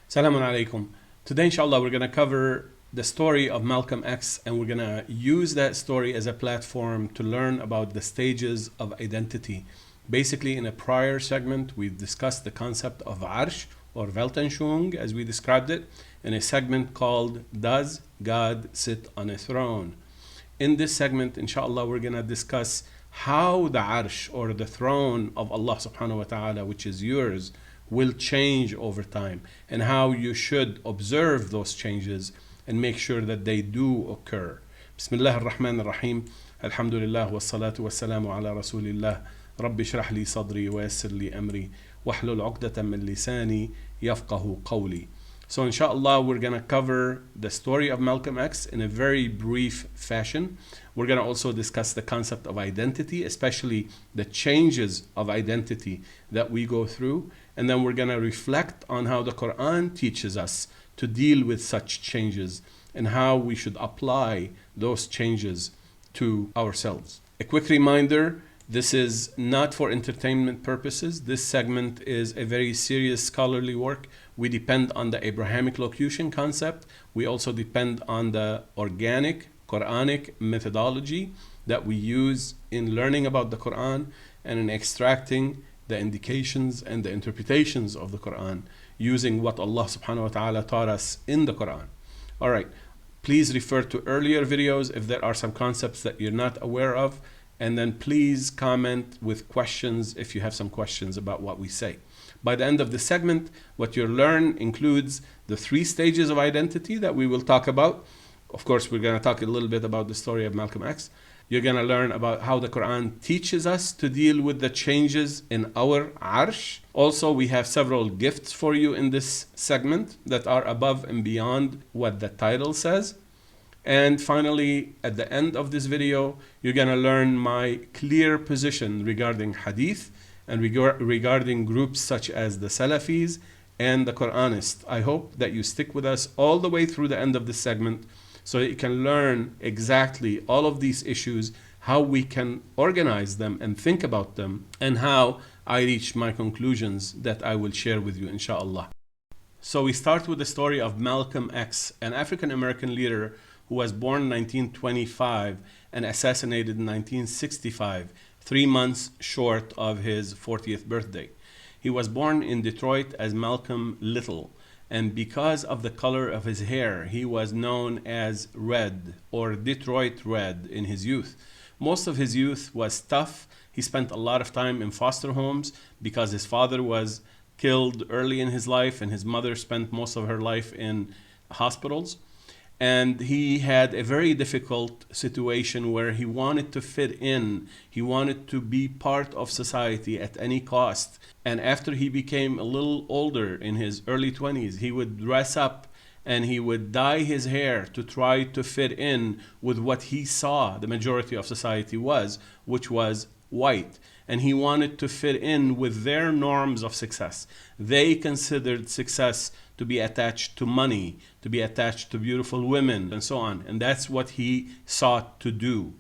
Assalamu alaikum. Today, inshallah, we're going to cover the story of Malcolm X, and we're going to use that story as a platform to learn about the stages of identity. Basically, in a prior segment, we've discussed the concept of Arsh or Weltanschauung, as we described it, in a segment called Does God Sit on a Throne? In this segment, inshallah, we're going to discuss how the Arsh or the throne of Allah subhanahu wa ta'ala, which is yours, will change over time, and how you should observe those changes and make sure that they do occur. Bismillah ar-Rahman ar-Rahim. Alhamdulillah wa salatu wa salamu ala Rasulillah. Rabbi shrah li sadri wa yassir li amri wahlul uqdatan min lisani yafqahu qawli. So inshallah, we're going to cover the story of Malcolm X in a very brief fashion. We're going to also discuss the concept of identity, especially the changes of identity that we go through. And then we're going to reflect on how the Quran teaches us to deal with such changes and how we should apply those changes to ourselves. A quick reminder, this is not for entertainment purposes. This segment is a very serious scholarly work. We depend on the Abrahamic locution concept. We also depend on the organic Quranic methodology that we use in learning about the Quran and in extracting the indications and the interpretations of the Quran using what Allah subhanahu wa ta'ala taught us in the Quran. All right, please refer to earlier videos if there are some concepts that you're not aware of, and then please comment with questions if you have some questions about what we say. By the end of the segment, what you'll learn includes the 3 stages of identity that we will talk about. Of course, we're going to talk a little bit about the story of Malcolm X. You're going to learn about how the Quran teaches us to deal with the changes in our Arsh. Also, we have several gifts for you in this segment that are above and beyond what the title says. And finally, at the end of this video, you're going to learn my clear position regarding Hadith and regarding groups such as the Salafis and the Quranists. I hope that you stick with us all the way through the end of this segment so that you can learn exactly all of these issues, how we can organize them and think about them, and how I reach my conclusions that I will share with you, inshallah. So we start with the story of Malcolm X, an African American leader who was born in 1925 and assassinated in 1965, 3 months short of his 40th birthday. He was born in Detroit as Malcolm Little, and because of the color of his hair, he was known as Red or Detroit Red in his youth. Most of his youth was tough. He spent a lot of time in foster homes because his father was killed early in his life and his mother spent most of her life in hospitals. And he had a very difficult situation where he wanted to fit in. He wanted to be part of society at any cost. And after he became a little older, in his early 20s, he would dress up and he would dye his hair to try to fit in with what he saw the majority of society was, which was white. And he wanted to fit in with their norms of success. They considered success to be attached to money, to be attached to beautiful women, and so on. And that's what he sought to do.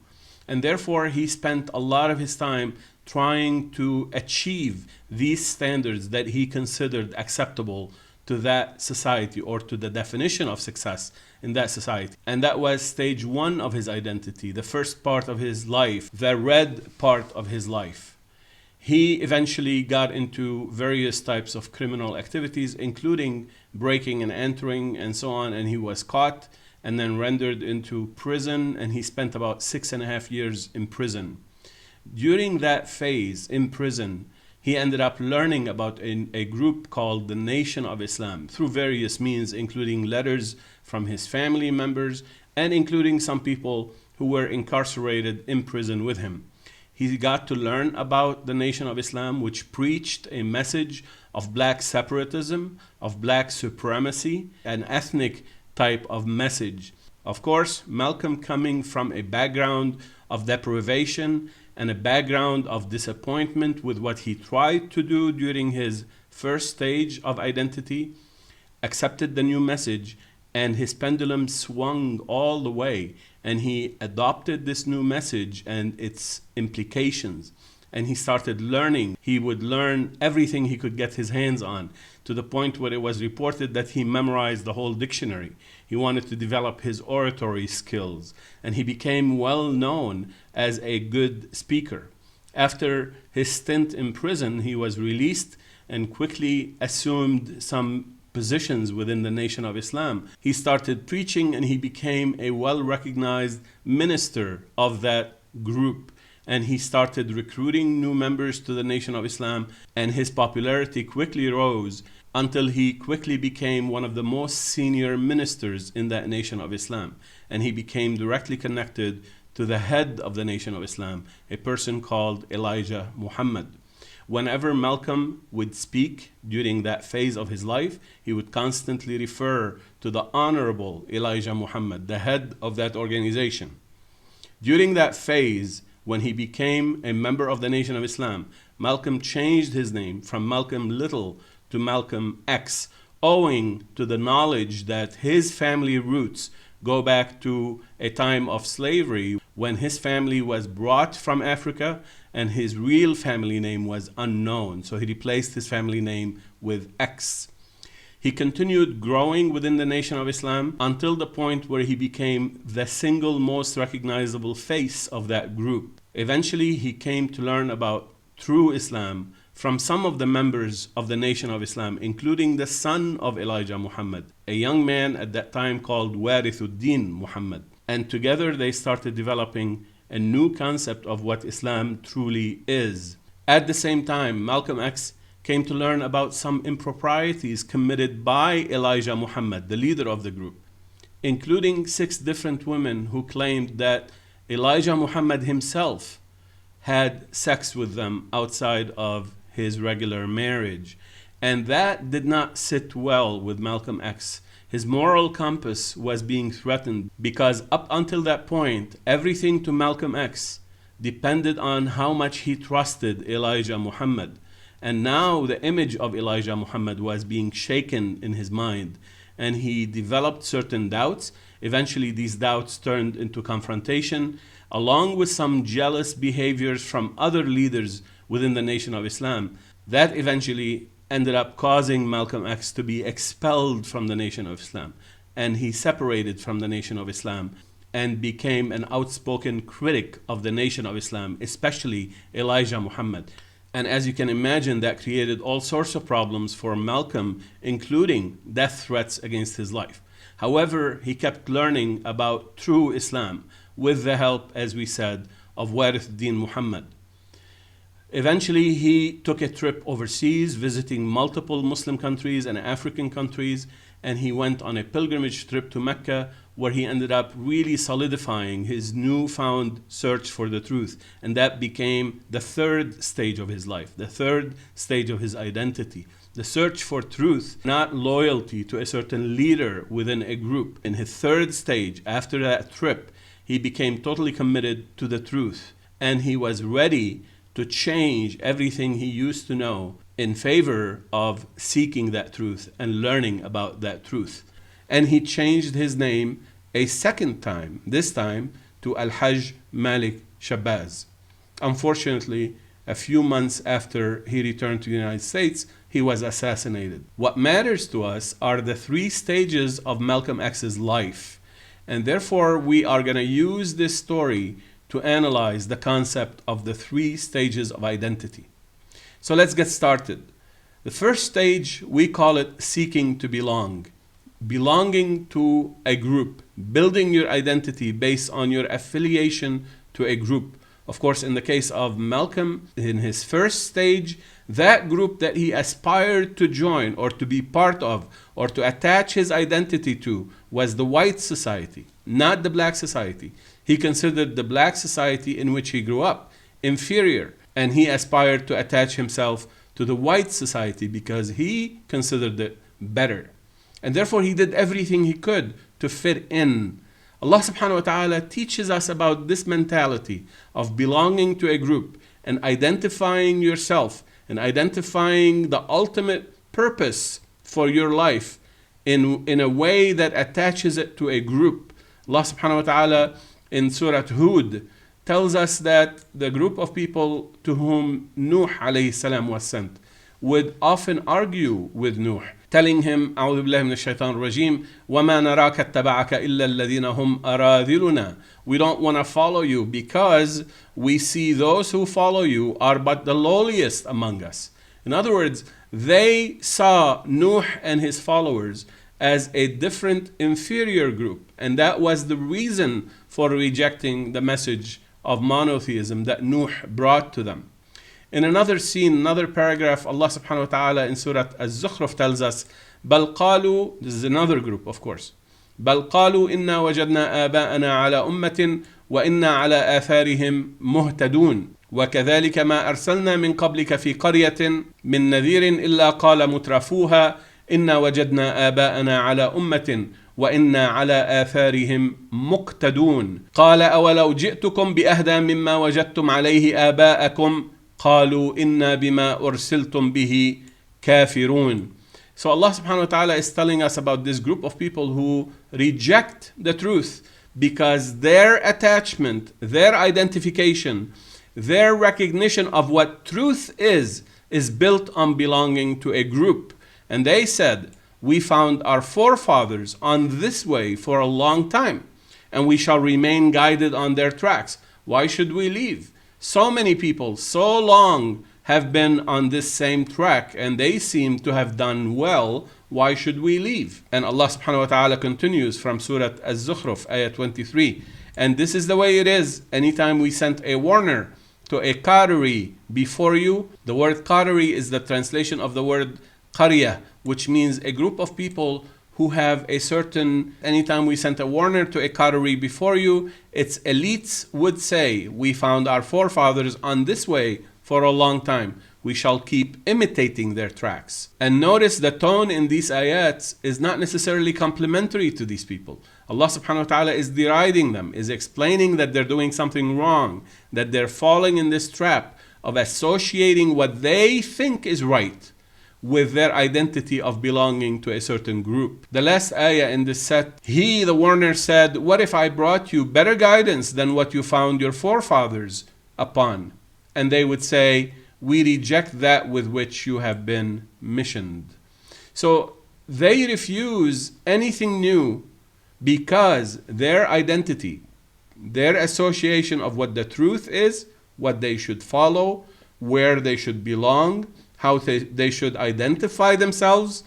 And therefore, he spent a lot of his time trying to achieve these standards that he considered acceptable to that society or to the definition of success in that society. And that was stage 1 of his identity, the first part of his life, the red part of his life. He eventually got into various types of criminal activities, including breaking and entering and so on, and he was caught and then rendered into prison, and he spent about 6.5 years in prison. During that phase in prison, he ended up learning about a group called the Nation of Islam through various means, including letters from his family members and including some people who were incarcerated in prison with him. He got to learn about the Nation of Islam, which preached a message of black separatism, of black supremacy, an ethnic type of message. Of course, Malcolm, coming from a background of deprivation and a background of disappointment with what he tried to do during his first stage of identity, accepted the new message, and his pendulum swung all the way, and he adopted this new message and its implications. and he started learning. He would learn everything he could get his hands on, to the point where it was reported that he memorized the whole dictionary. He wanted to develop his oratory skills, and he became well known as a good speaker. After his stint in prison, he was released and quickly assumed some positions within the Nation of Islam. He started preaching, and he became a well-recognized minister of that group. And he started recruiting new members to the Nation of Islam, and his popularity quickly rose until he quickly became one of the most senior ministers in that Nation of Islam. And he became directly connected to the head of the Nation of Islam, a person called Elijah Muhammad. Whenever Malcolm would speak during that phase of his life, he would constantly refer to the Honorable Elijah Muhammad, the head of that organization. During that phase, when he became a member of the Nation of Islam, Malcolm changed his name from Malcolm Little to Malcolm X, owing to the knowledge that his family roots go back to a time of slavery, when his family was brought from Africa and his real family name was unknown. So he replaced his family name with X. He continued growing within the Nation of Islam until the point where he became the single most recognizable face of that group. Eventually, he came to learn about true Islam from some of the members of the Nation of Islam, including the son of Elijah Muhammad, a young man at that time called Warithuddin Muhammad. And together they started developing a new concept of what Islam truly is. At the same time, Malcolm X came to learn about some improprieties committed by Elijah Muhammad, the leader of the group, including 6 different women who claimed that Elijah Muhammad himself had sex with them outside of his regular marriage. And that did not sit well with Malcolm X. His moral compass was being threatened, because up until that point, everything to Malcolm X depended on how much he trusted Elijah Muhammad. And now the image of Elijah Muhammad was being shaken in his mind, and he developed certain doubts. Eventually, these doubts turned into confrontation, along with some jealous behaviors from other leaders within the Nation of Islam. That eventually ended up causing Malcolm X to be expelled from the Nation of Islam. And he separated from the Nation of Islam and became an outspoken critic of the Nation of Islam, especially Elijah Muhammad. And as you can imagine, that created all sorts of problems for Malcolm, including death threats against his life. However, he kept learning about true Islam with the help, as we said, of Warithuddin Muhammad. Eventually, he took a trip overseas, visiting multiple Muslim countries and African countries, and he went on a pilgrimage trip to Mecca, where he ended up really solidifying his newfound search for the truth. And that became the 3rd stage of his life, the 3rd stage of his identity. The search for truth, not loyalty to a certain leader within a group. In his 3rd stage, after that trip, he became totally committed to the truth, and he was ready to change everything he used to know in favor of seeking that truth and learning about that truth. And he changed his name a 2nd time, this time to Al-Hajj Malik Shabazz. Unfortunately, a few months after he returned to the United States, he was assassinated. What matters to us are the 3 stages of Malcolm X's life. And therefore, we are going to use this story to analyze the concept of the 3 stages of identity. So let's get started. The first stage, we call it seeking to belong. Belonging to a group, building your identity based on your affiliation to a group. Of course, in the case of Malcolm, in his first stage, that group that he aspired to join or to be part of or to attach his identity to was the white society, not the black society. He considered the black society in which he grew up inferior, and he aspired to attach himself to the white society because he considered it better. And therefore he did everything he could to fit in. Allah subhanahu wa ta'ala teaches us about this mentality of belonging to a group and identifying yourself and identifying the ultimate purpose for your life in a way that attaches it to a group. Allah subhanahu wa ta'ala in Surah Hud tells us that the group of people to whom Nuh alayhi salam was sent would often argue with Nuh, telling him, أعوذ بالله من الشيطان الرجيم, وَمَا نَرَاكَ اتَّبَعَكَ إِلَّا الَّذِينَ هُمْ أَرَاذِلُنَا. We don't want to follow you because we see those who follow you are but the lowliest among us. In other words, they saw Nuh and his followers as a different, inferior group. And that was the reason for rejecting the message of monotheism that Nuh brought to them. In another scene, another paragraph, Allah subhanahu wa ta'ala in Surah Az-Zukhruf tells us, بَلْ قَالُوا, this is another group of course, بَلْ قَالُوا إِنَّا وَجَدْنَا آبَاءَنَا عَلَى أُمَّةٍ وَإِنَّا عَلَى آثَارِهِمْ مُهْتَدُونَ وَكَذَلِكَ مَا أَرْسَلْنَا مِنْ قَبْلِكَ فِي قَرْيَةٍ مِنْ نَذِيرٍ إِلَّا قَالَ مُتْرَفُوهَا إِنَّا وَجَدْنَا آبَاءَنَا عَلَى أُمَّةٍ وَإِنَّا عَلَى آثَارِهِمْ مُقْتَدُونَ قَالَ أَوَلَوْ جِئْتُكُمْ بِأَهْدَى مِمَّا وَجَدْتُمْ عَلَيْهِ آبَاءَكُمْ قالوا إنا بما أرسلتم به كافرون. So Allah subhanahu wa ta'ala is telling us about this group of people who reject the truth because their attachment, their identification, their recognition of what truth is built on belonging to a group. And they said, we found our forefathers on this way for a long time, and we shall remain guided on their tracks. Why should we leave? So many people, so long, have been on this same track and they seem to have done well. Why should we leave? And Allah subhanahu wa ta'ala continues from Surah Az-Zukhruf, ayah 23. And this is the way it is. Anytime we sent a warner to a qari before you, the word qari is the translation of the word qaryah, which means a group of people who have a certain, anytime we sent a warner to a qari before you, its elites would say, we found our forefathers on this way for a long time. We shall keep imitating their tracks. And notice the tone in these ayats is not necessarily complimentary to these people. Allah subhanahu wa ta'ala is deriding them, is explaining that they're doing something wrong, that they're falling in this trap of associating what they think is right with their identity of belonging to a certain group. The last ayah in this set, he, the warner, said, what if I brought you better guidance than what you found your forefathers upon? And they would say, we reject that with which you have been missioned. So they refuse anything new because their identity, their association of what the truth is, what they should follow, where they should belong, how they should identify themselves,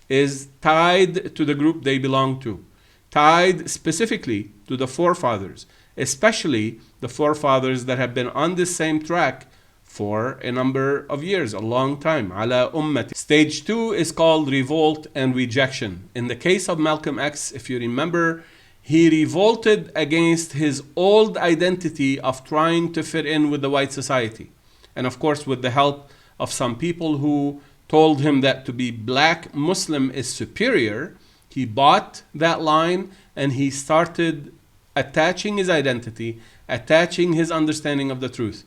is tied to the group they belong to, tied specifically to the forefathers, especially the forefathers that have been on this same track for a number of years, a long time. Ala ummati. Stage 2 is called revolt and rejection. In the case of Malcolm X, if you remember, he revolted against his old identity of trying to fit in with the white society. And of course, with the help of some people who told him that to be black Muslim is superior, he bought that line and he started attaching his identity, attaching his understanding of the truth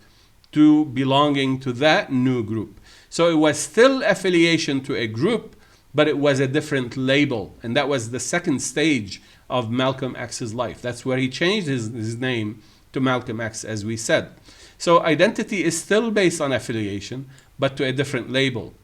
to belonging to that new group. So it was still affiliation to a group, but it was a different label. And that was the second stage of Malcolm X's life. That's where he changed his name to Malcolm X, as we said. So identity is still based on affiliation, but to a different label.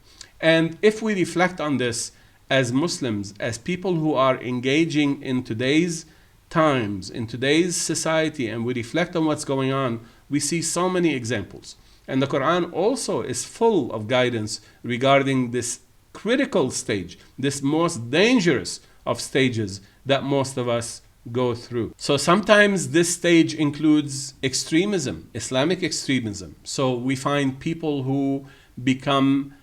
And if we reflect on this as Muslims, as people who are engaging in today's times, in today's society, and we reflect on what's going on, we see so many examples. And the Quran also is full of guidance regarding this critical stage, this most dangerous of stages that most of us go through. So sometimes this stage includes extremism, Islamic extremism. So we find people who become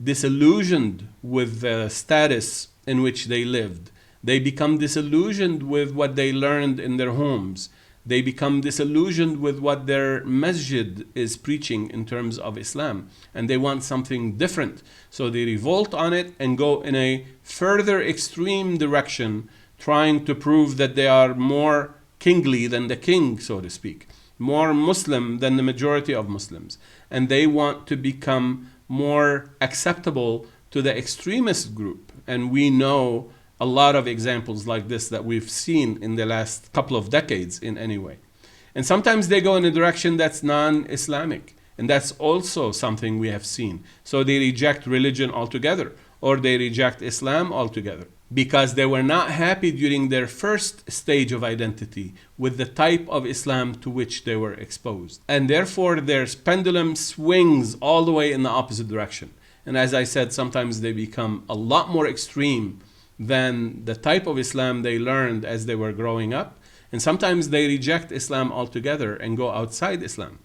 disillusioned with the status in which they lived. They become disillusioned with what they learned in their homes. They become disillusioned with what their masjid is preaching in terms of Islam. And they want something different. So they revolt on it and go in a further extreme direction, trying to prove that they are more kingly than the king, so to speak, more Muslim than the majority of Muslims. And they want to become more acceptable to the extremist group. And we know a lot of examples like this that we've seen in the last couple of decades in any way. And sometimes they go in a direction that's non-Islamic. And that's also something we have seen. So they reject religion altogether, or they reject Islam altogether, because they were not happy during their first stage of identity with the type of Islam to which they were exposed. And therefore their pendulum swings all the way in the opposite direction. And as I said, sometimes they become a lot more extreme than the type of Islam they learned as they were growing up. And sometimes they reject Islam altogether and go outside Islam.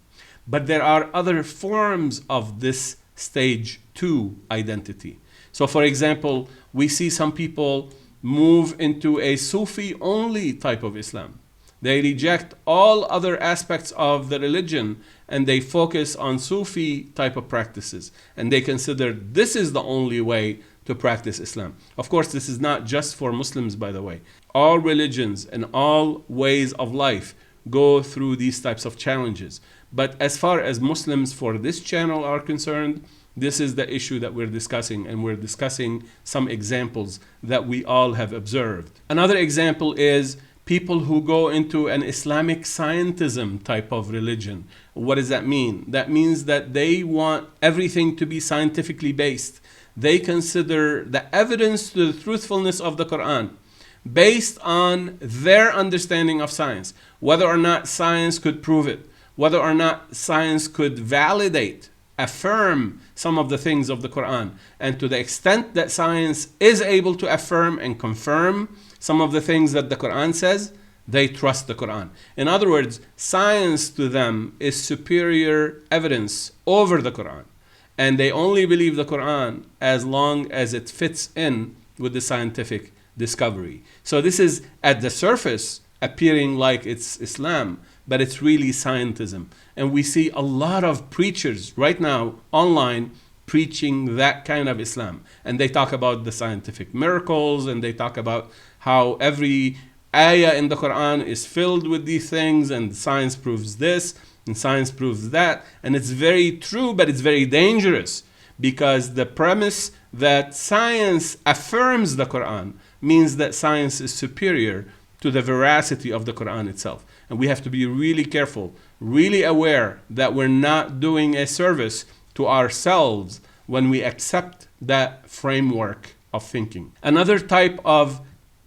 But there are other forms of this stage 2 identity. So for example, we see some people move into a Sufi only type of Islam. They reject all other aspects of the religion and they focus on Sufi type of practices. And they consider this is the only way to practice Islam. Of course, this is not just for Muslims, by the way. All religions and all ways of life go through these types of challenges. But as far as Muslims for this channel are concerned, this is the issue that we're discussing, and we're discussing some examples that we all have observed. Another example is people who go into an Islamic scientism type of religion. What does that mean? That means that they want everything to be scientifically based. They consider the evidence to the truthfulness of the Quran based on their understanding of science, whether or not science could prove it, whether or not science could validate, affirm some of the things of the Quran. And to the extent that science is able to affirm and confirm some of the things that the Quran says, they trust the Quran. In other words, science to them is superior evidence over the Quran. And they only believe the Quran as long as it fits in with the scientific discovery. So this is at the surface appearing like it's Islam, but it's really scientism. And we see a lot of preachers right now online preaching that kind of Islam. And they talk about the scientific miracles, and they talk about how every ayah in the Quran is filled with these things, and science proves this, and science proves that. And it's very true, but it's very dangerous, because the premise that science affirms the Quran means that science is superior to the veracity of the Quran itself. And we have to be really careful, really aware that we're not doing a service to ourselves when we accept that framework of thinking. Another type of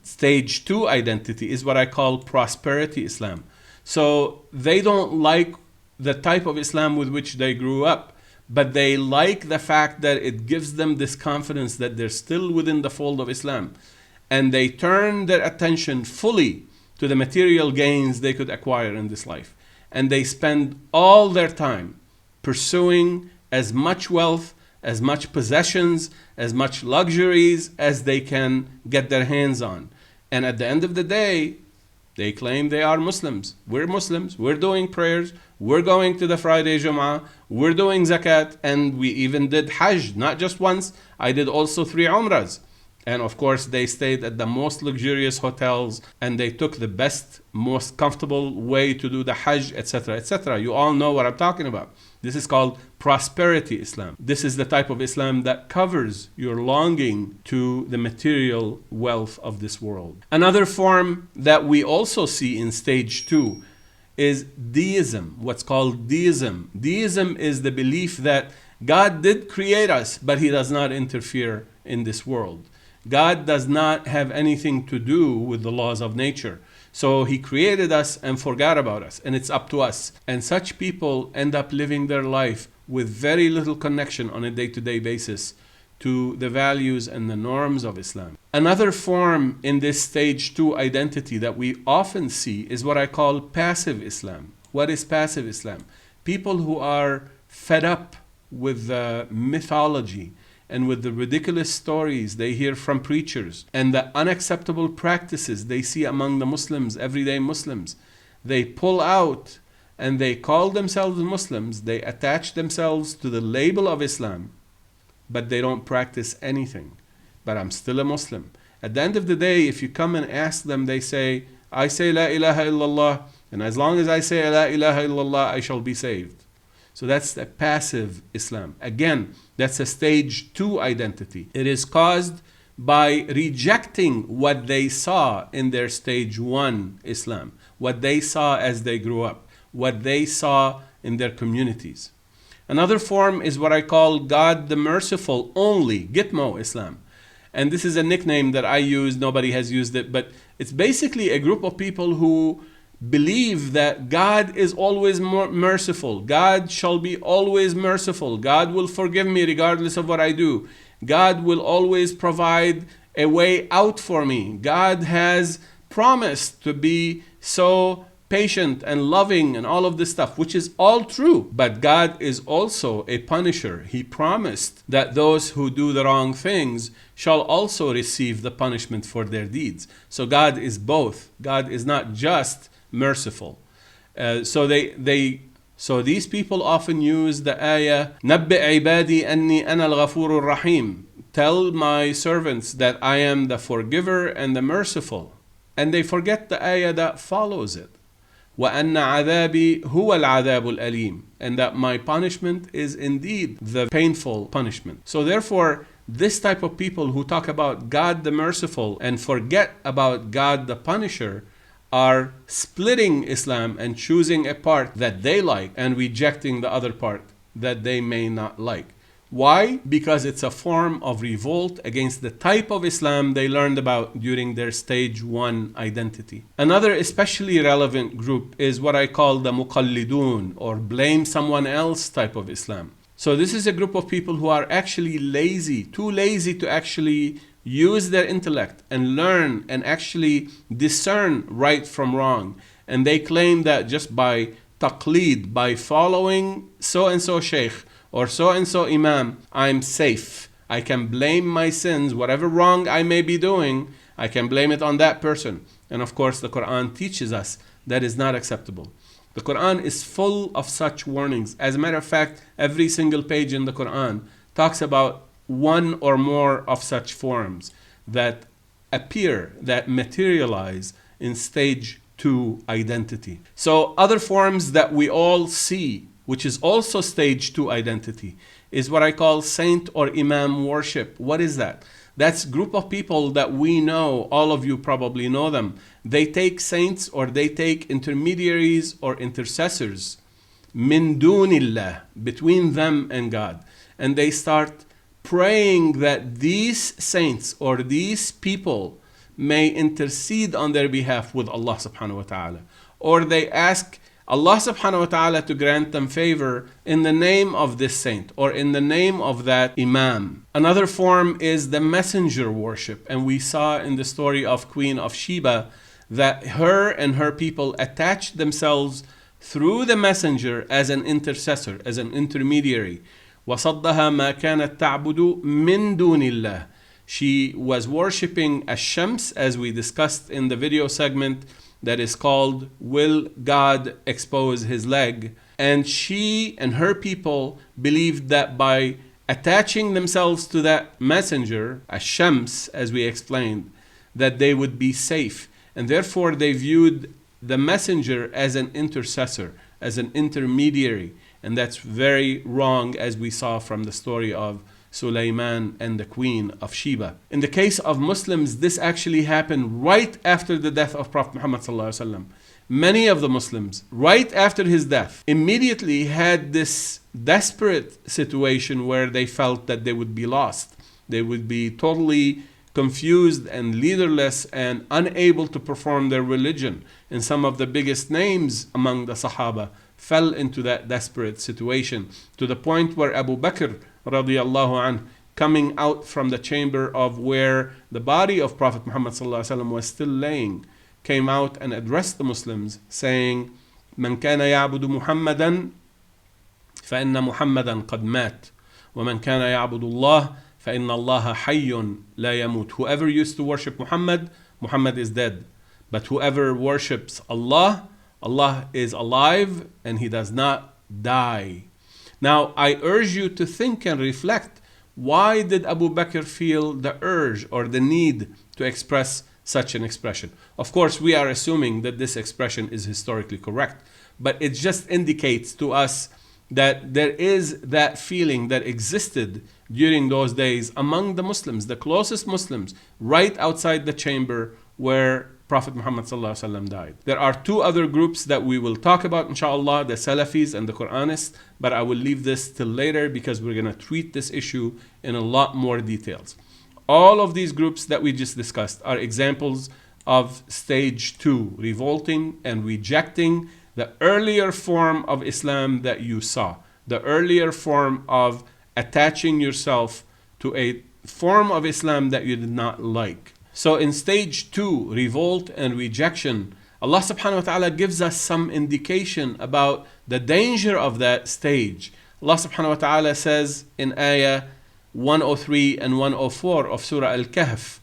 stage 2 identity is what I call prosperity Islam. So they don't like the type of Islam with which they grew up, but they like the fact that it gives them this confidence that they're still within the fold of Islam. And they turn their attention fully to the material gains they could acquire in this life. And they spend all their time pursuing as much wealth, as much possessions, as much luxuries as they can get their hands on. And at the end of the day, they claim they are Muslims. We're doing prayers, we're going to the Friday Jum'ah, we're doing zakat, and we even did Hajj, not just once. I did also 3 Umrahs. And of course, they stayed at the most luxurious hotels, and they took the best, most comfortable way to do the Hajj, etc., etc. You all know what I'm talking about. This is called prosperity Islam. This is the type of Islam that covers your longing to the material wealth of this world. Another form that we also see in stage 2 is deism, what's called deism. Deism is the belief that God did create us, but He does not interfere in this world. God does not have anything to do with the laws of nature. So He created us and forgot about us, and it's up to us. And such people end up living their life with very little connection on a day-to-day basis to the values and the norms of Islam. Another form in this stage 2 identity that we often see is what I call passive Islam. What is passive Islam? People who are fed up with the mythology and with the ridiculous stories they hear from preachers and the unacceptable practices they see among the Muslims, everyday Muslims. They pull out and they call themselves Muslims. They attach themselves to the label of Islam, but they don't practice anything. But I'm still a Muslim. At the end of the day, if you come and ask them, they say, I say La ilaha illallah, and as long as I say La ilaha illallah, I shall be saved. So that's the passive Islam. Again, that's a stage 2 identity. It is caused by rejecting what they saw in their stage 1 Islam, what they saw as they grew up. what they saw in their communities. Another form is what I call God the Merciful only, Gitmo Islam. And this is a nickname that I use, nobody has used it, but it's basically a group of people who believe that God is always merciful. God shall be always merciful. God will forgive me regardless of what I do. God will always provide a way out for me. God has promised to be so patient and loving and all of this stuff, which is all true. But God is also a punisher. He promised that those who do the wrong things shall also receive the punishment for their deeds. So God is both. God is not just merciful. So these people often use the ayah, نَبِّئْ عِبَادِي أَنِّي أَنَا الْغَفُورُ الرَّحِيمُ. Tell my servants that I am the forgiver and the merciful. And they forget the ayah that follows it. وَأَنَّ عَذَابِي هُوَ الْعَذَابُ الْأَلِيمُ. And that my punishment is indeed the painful punishment. So therefore, this type of people who talk about God the merciful and forget about God the punisher are splitting Islam and choosing a part that they like and rejecting the other part that they may not like. Why? Because it's a form of revolt against the type of Islam they learned about during their stage 1 identity. Another especially relevant group is what I call the muqallidun, or blame someone else type of Islam. So this is a group of people who are actually lazy, too lazy to actually use their intellect and learn and actually discern right from wrong. And they claim that just by taqleed, by following so-and-so sheikh or so-and-so imam, I'm safe. I can blame my sins, whatever wrong I may be doing, I can blame it on that person. And of course, the Quran teaches us that is not acceptable. The Quran is full of such warnings. As a matter of fact, every single page in the Quran talks about one or more of such forms that appear, that materialize in stage 2 identity. So other forms that we all see, which is also stage 2 identity, is what I call saint or imam worship. What is that? That's a group of people that we know, all of you probably know them. They take saints or they take intermediaries or intercessors, min dunillah, between them and God. And they start praying that these saints or these people may intercede on their behalf with Allah subhanahu wa ta'ala. Or they ask Allah subhanahu wa ta'ala to grant them favor in the name of this saint or in the name of that imam. Another form is the messenger worship. And we saw in the story of Queen of Sheba that her and her people attached themselves through the messenger as an intercessor, as an intermediary. وَصَدَّهَا مَا كَانَتْ تَعْبُدُ مِن دُونِ اللَّهِ. She was worshipping Ash-Shams, as we discussed in the video segment that is called Will God Expose His Leg? And she and her people believed that by attaching themselves to that messenger, Ash-Shams, as we explained, that they would be safe. And therefore they viewed the messenger as an intercessor, as an intermediary. And that's very wrong, as we saw from the story of Sulaiman and the Queen of Sheba. In the case of Muslims, this actually happened right after the death of Prophet Muhammad ﷺ. Many of the Muslims, right after his death, immediately had this desperate situation where they felt that they would be lost. They would be totally confused and leaderless and unable to perform their religion. And some of the biggest names among the Sahaba fell into that desperate situation, to the point where Abu Bakr radiallahu anh, coming out from the chamber of where the body of Prophet Muhammad ﷺ was still laying, came out and addressed the Muslims saying, من كان يعبد محمدا فإن محمدا قد مات ومن كان يعبد الله فإن الله حي لا يموت. Whoever used to worship Muhammad, Muhammad is dead. But whoever worships Allah, Allah is alive and He does not die. Now, I urge you to think and reflect, why did Abu Bakr feel the urge or the need to express such an expression? Of course, we are assuming that this expression is historically correct, but it just indicates to us that there is that feeling that existed during those days among the Muslims, the closest Muslims, right outside the chamber where Prophet Muhammad ﷺ died. There are two other groups that we will talk about, inshallah, the Salafis and the Quranists, but I will leave this till later because we're going to treat this issue in a lot more details. All of these groups that we just discussed are examples of stage 2, revolting and rejecting the earlier form of Islam that you saw, the earlier form of attaching yourself to a form of Islam that you did not like. So in stage 2, revolt and rejection, Allah subhanahu wa ta'ala gives us some indication about the danger of that stage. Allah subhanahu wa ta'ala says in ayah 103 and 104 of Surah Al-Kahf,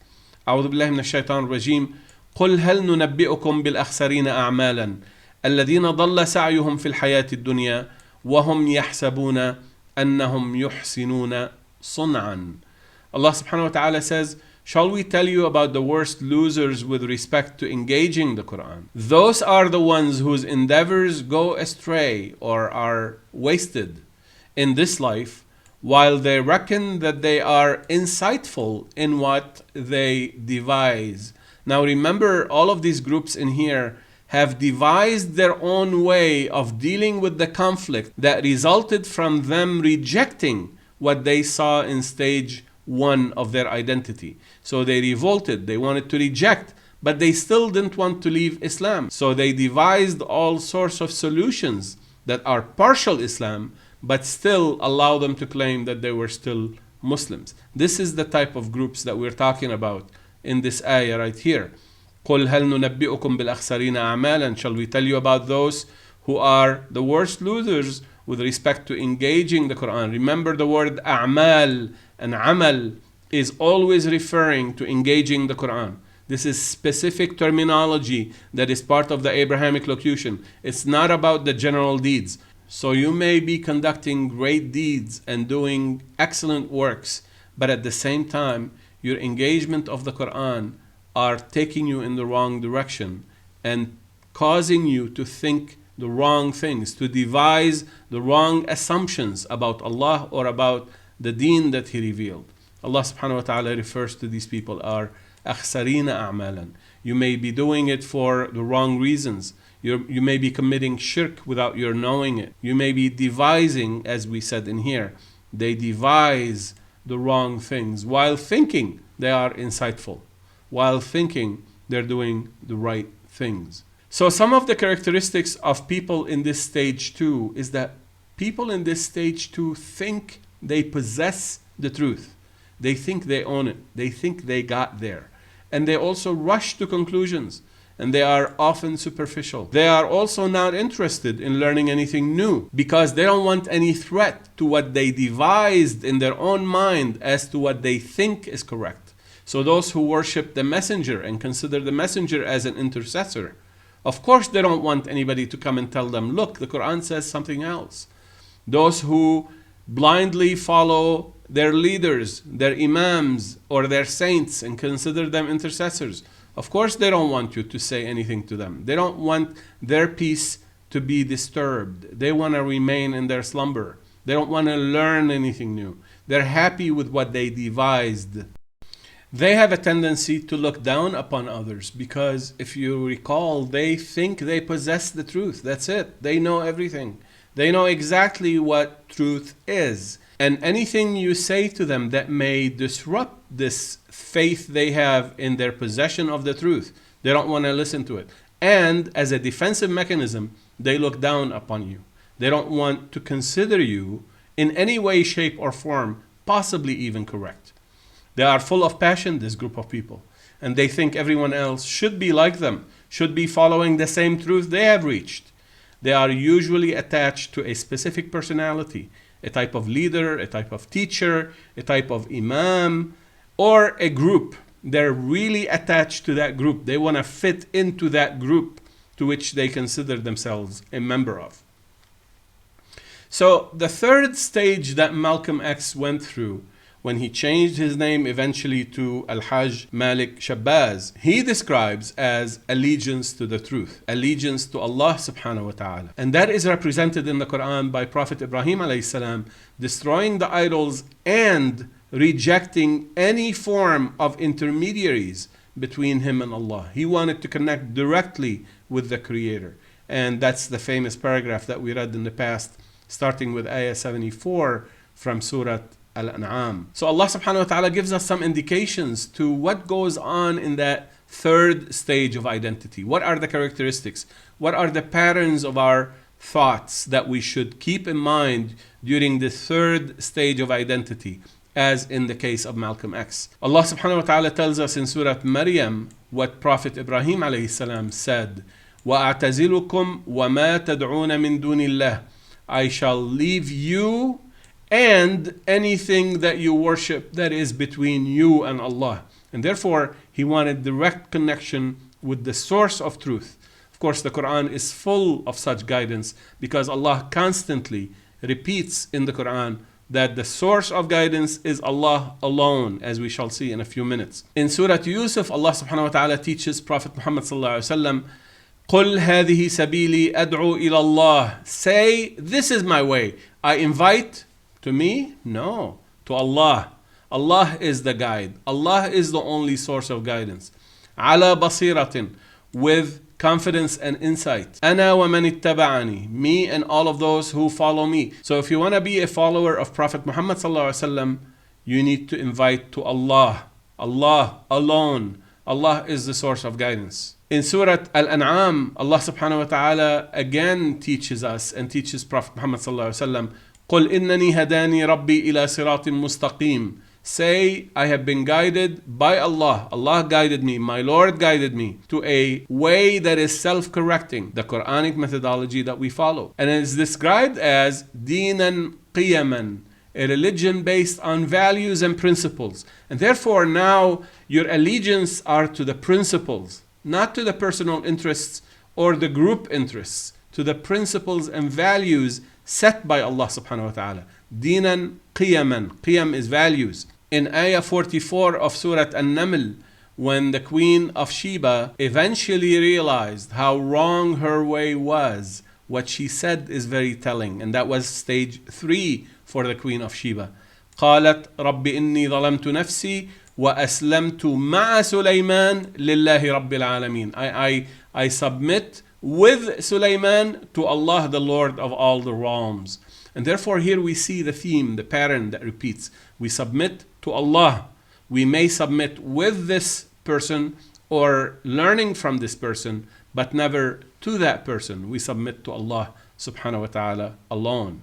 أعوذ بالله من الشيطان الرجيم قل هل ننبئكم بالأخسرين أعمالا الذين ضل سعيهم في الحياة الدنيا وهم يحسبون أنهم يحسنون صنعا. Allah subhanahu wa ta'ala says, shall we tell you about the worst losers with respect to engaging the Quran? Those are the ones whose endeavors go astray or are wasted in this life, while they reckon that they are insightful in what they devise. Now remember, all of these groups in here have devised their own way of dealing with the conflict that resulted from them rejecting what they saw in stage 1 of their identity. So they revolted, they wanted to reject, but they still didn't want to leave Islam. So they devised all sorts of solutions that are partial Islam, but still allow them to claim that they were still Muslims. This is the type of groups that we're talking about in this ayah right here. قُلْ هَلْ نُنَبِّئُكُمْ بِالْأَخْسَرِينَ أَعْمَالًا. Shall we tell you about those who are the worst losers with respect to engaging the Quran? Remember, the word a'mal and amal is always referring to engaging the Quran. This is specific terminology that is part of the Abrahamic locution. It's not about the general deeds. So you may be conducting great deeds and doing excellent works, but at the same time, your engagement of the Quran are taking you in the wrong direction and causing you to think the wrong things, to devise the wrong assumptions about Allah or about the deen that He revealed. Allah subhanahu wa ta'ala refers to these people are أخسرين أعمالا. You may be doing it for the wrong reasons. You may be committing shirk without your knowing it. You may be devising, as we said in here, they devise the wrong things while thinking they are insightful, while thinking they're doing the right things. So some of the characteristics of people in this stage 2 is that people in this stage 2 think they possess the truth. They think they own it. They think they got there. And they also rush to conclusions. And they are often superficial. They are also not interested in learning anything new because they don't want any threat to what they devised in their own mind as to what they think is correct. So those who worship the messenger and consider the messenger as an intercessor, of course they don't want anybody to come and tell them, look, the Quran says something else. Those who blindly follow their leaders, their imams or their saints and consider them intercessors, of course they don't want you to say anything to them. They don't want their peace to be disturbed. They want to remain in their slumber. They don't want to learn anything new. They're happy with what they devised. They have a tendency to look down upon others because, if you recall, they think they possess the truth. That's it. They know everything. They know exactly what truth is. And anything you say to them that may disrupt this faith they have in their possession of the truth, they don't want to listen to it. And as a defensive mechanism, they look down upon you. They don't want to consider you in any way, shape, or form, possibly even correct. They are full of passion, this group of people. And they think everyone else should be like them, should be following the same truth they have reached. They are usually attached to a specific personality, a type of leader, a type of teacher, a type of imam, or a group. They're really attached to that group. They want to fit into that group to which they consider themselves a member of. So the third stage that Malcolm X went through when he changed his name eventually to Al-Hajj Malik Shabazz, he describes as allegiance to the truth, allegiance to Allah subhanahu wa ta'ala. And that is represented in the Quran by Prophet Ibrahim alayhi salam, destroying the idols and rejecting any form of intermediaries between him and Allah. He wanted to connect directly with the Creator. And that's the famous paragraph that we read in the past, starting with ayah 74 from Surah Al-An'am. So Allah subhanahu wa ta'ala gives us some indications to what goes on in that third stage of identity. What are the characteristics? What are the patterns of our thoughts that we should keep in mind during the third stage of identity, as in the case of Malcolm X? Allah subhanahu wa ta'ala tells us in Surah Maryam what Prophet Ibrahim alayhi salam said, وَأَعْتَزِلُكُمْ وَمَا تَدْعُونَ مِن دُونِ اللَّهِ, I shall leave you and anything that you worship that is between you and Allah. And therefore, he wanted direct connection with the source of truth. Of course, the Quran is full of such guidance because Allah constantly repeats in the Quran that the source of guidance is Allah alone, as we shall see in a few minutes. In Surah Yusuf, Allah subhanahu wa ta'ala teaches Prophet Muhammad sallallahu alaihi wasallam, قُلْ هَذِهِ سَبِيلِي أَدْعُو إِلَى اللَّهِ, say, this is my way. I invite to me? No, to Allah. Allah is the guide. Allah is the only source of guidance. عَلَى بَصِيرَةٍ, with confidence and insight. أَنَا وَمَنِ اتَّبَعَنِي, me and all of those who follow me. So if you want to be a follower of Prophet Muhammad sallallahu alaihi wasallam, you need to invite to Allah. Allah alone. Allah is the source of guidance. In Surah Al-An'am, Allah subhanahu wa ta'ala again teaches us and teaches Prophet Muhammad sallallahu alaihi wasallam, قُلْ إِنَّنِي هَدَانِي رَبِّي إِلَى صِرَاطٍ مُسْتَقِيمٍ, say, I have been guided by Allah. Allah guided me, my Lord guided me to a way that is self-correcting, the Quranic methodology that we follow. And it is described as دِينًا قِيَمًا, a religion based on values and principles. And therefore now your allegiance are to the principles, not to the personal interests or the group interests, to the principles and values set by Allah subhanahu wa ta'ala. Dinan qiyaman. Qiyam is values. In ayah 44 of Surah An-Naml, when the Queen of Sheba eventually realized how wrong her way was, what she said is very telling, and that was stage 3 for the Queen of Sheba. قالت رب إني ظلمت نفسي وأسلمت مع سليمان لله رب العالمين. I submit with Sulaiman to Allah, the Lord of all the realms. And therefore here we see the theme, the pattern that repeats. We submit to Allah. We may submit with this person or learning from this person, but never to that person. We submit to Allah subhanahu wa ta'ala alone.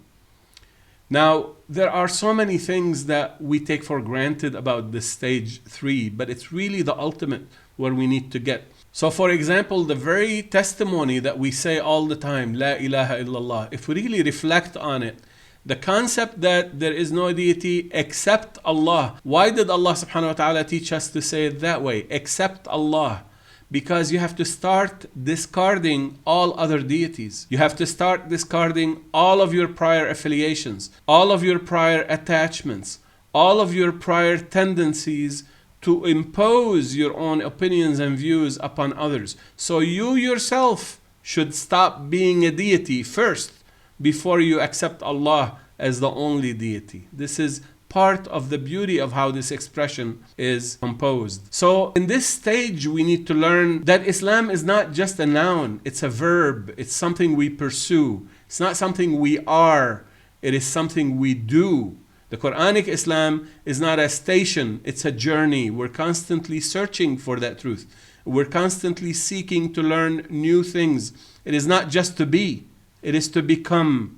Now, there are so many things that we take for granted about this stage 3, but it's really the ultimate where we need to get. So for example, the very testimony that we say all the time, La ilaha illallah, if we really reflect on it, the concept that there is no deity except Allah. Why did Allah subhanahu wa ta'ala teach us to say it that way? Except Allah. Because you have to start discarding all other deities. You have to start discarding all of your prior affiliations, all of your prior attachments, all of your prior tendencies to impose your own opinions and views upon others. So you yourself should stop being a deity first before you accept Allah as the only deity. This is part of the beauty of how this expression is composed. So in this stage, we need to learn that Islam is not just a noun, it's a verb, it's something we pursue. It's not something we are, it is something we do. The Quranic Islam is not a station, it's a journey. We're constantly searching for that truth. We're constantly seeking to learn new things. It is not just to be, it is to become.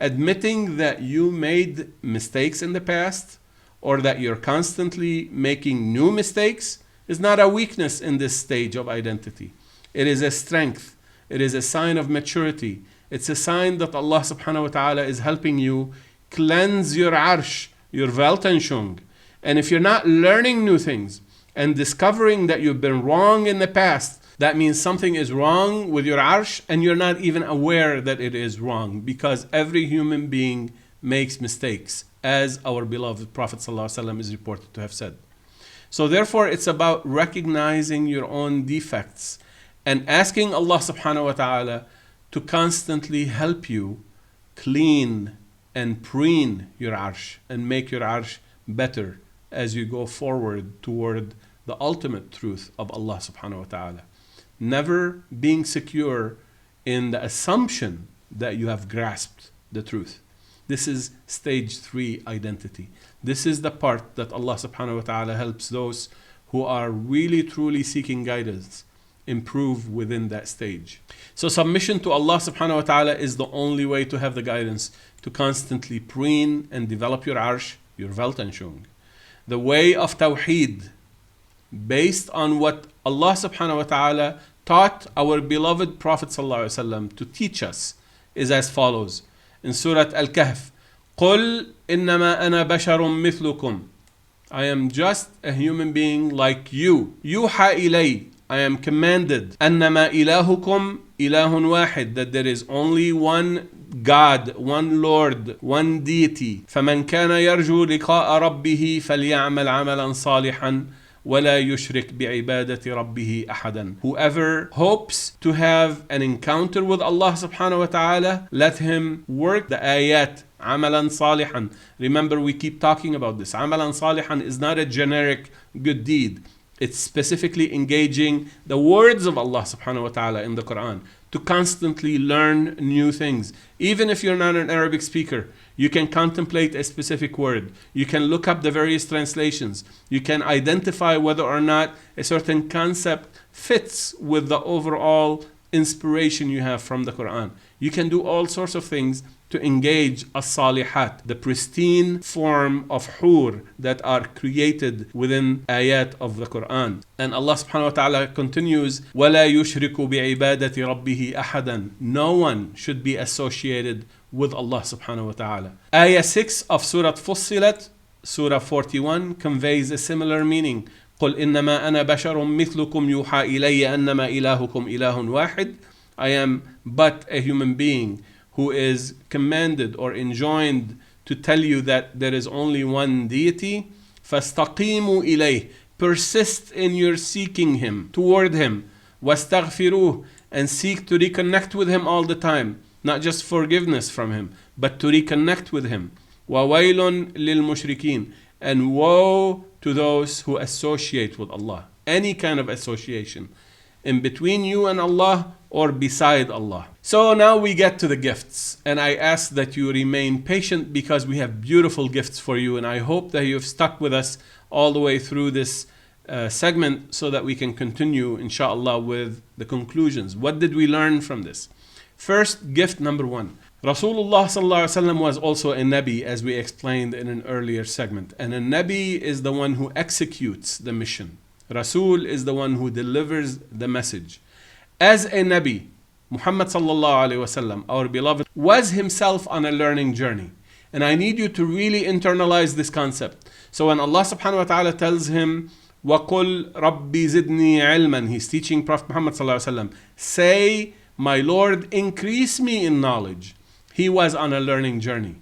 Admitting that you made mistakes in the past or that you're constantly making new mistakes is not a weakness in this stage of identity. It is a strength. It is a sign of maturity. It's a sign that Allah subhanahu wa ta'ala is helping you cleanse your arsh, your Weltanschauung. And if you're not learning new things and discovering that you've been wrong in the past, that means something is wrong with your arsh and you're not even aware that it is wrong, because every human being makes mistakes, as our beloved Prophet ﷺ is reported to have said. So therefore it's about recognizing your own defects and asking Allah subhanahu wa ta'ala to constantly help you clean and preen your arsh and make your arsh better as you go forward toward the ultimate truth of Allah subhanahu wa ta'ala. Never being secure in the assumption that you have grasped the truth. This is stage 3 identity. This is the part that Allah subhanahu wa ta'ala helps those who are really truly seeking guidance improve within that stage. So submission to Allah subhanahu wa ta'ala is the only way to have the guidance to constantly preen and develop your arsh, your Weltanschauung. The way of Tawheed, based on what Allah subhanahu wa ta'ala taught our beloved Prophet sallallahu alaihi wasallam to teach us, is as follows. In Surah Al-Kahf, قُلْ إِنَّمَا أَنَا بَشَرٌ مِثْلُكُمْ, I am just a human being like you. يُوحَى إِلَيّْ, I am commanded. أَنَّمَا إِلَهُكُمْ إِلَهٌ وَاحِدٌ, that there is only one God, one Lord, one deity. فَمَنْ كَانَ يَرْجُو لِقَاءَ رَبِّهِ فَلْيَعْمَلْ عَمَلًا صَالِحًا وَلَا يُشْرِكْ بِعِبَادَةِ رَبِّهِ أَحَدًا. Whoever hopes to have an encounter with Allah subhanahu wa ta'ala, let him work the ayat. عَمَلًا صَالِحًا. Remember, we keep talking about this. عَمَلًا صَالِحًا is not a generic good deed. It's specifically engaging the words of Allah subhanahu wa ta'ala in the Quran to constantly learn new things. Even if you're not an Arabic speaker, you can contemplate a specific word. You can look up the various translations. You can identify whether or not a certain concept fits with the overall inspiration you have from the Quran. You can do all sorts of things to engage as-salihat, the pristine form of hur that are created within ayat of the Quran. And Allah subhanahu wa ta'ala continues, وَلَا يُشْرِكُ بِعِبَادَةِ رَبِّهِ أَحَدًا. No one should be associated with Allah subhanahu wa ta'ala. Ayah 6 of Surah Fussilat, Surah 41, conveys a similar meaning. قُلْ إِنَّمَا أَنَا بَشَرٌ مِثْلُكُمْ يُوحَى إِلَيَّ أَنَّمَا إِلَهُكُمْ إِلَهٌ وَاحِدٌ. I am but a human being who is commanded or enjoined to tell you that there is only one deity. فَاسْتَقِيمُوا إِلَيْهِ. Persist in your seeking Him, toward Him. وَاسْتَغْفِرُوهُ. And seek to reconnect with Him all the time. Not just forgiveness from Him, but to reconnect with Him. وَوَيْلٌ لِلْمُشْرِكِينَ. And woe to those who associate with Allah. Any kind of association in between you and Allah or beside Allah. So now we get to the gifts, and I ask that you remain patient because we have beautiful gifts for you, and I hope that you've stuck with us all the way through this segment so that we can continue inshallah with the conclusions. What did we learn from this? First, gift number 1. Rasulullah sallallahu alaihi wasallam was also a Nabi, as we explained in an earlier segment, and a Nabi is the one who executes the mission. Rasul is the one who delivers the message. As a Nabi, Muhammad sallallahu alaihi wasallam, our beloved, was himself on a learning journey. And I need you to really internalize this concept. So when Allah subhanahu wa ta'ala tells him, وَقُلْ رَبِّ زِدْنِي عِلْمًا, He's teaching Prophet Muhammad sallallahu alaihi wasallam, say, my Lord, increase me in knowledge. He was on a learning journey,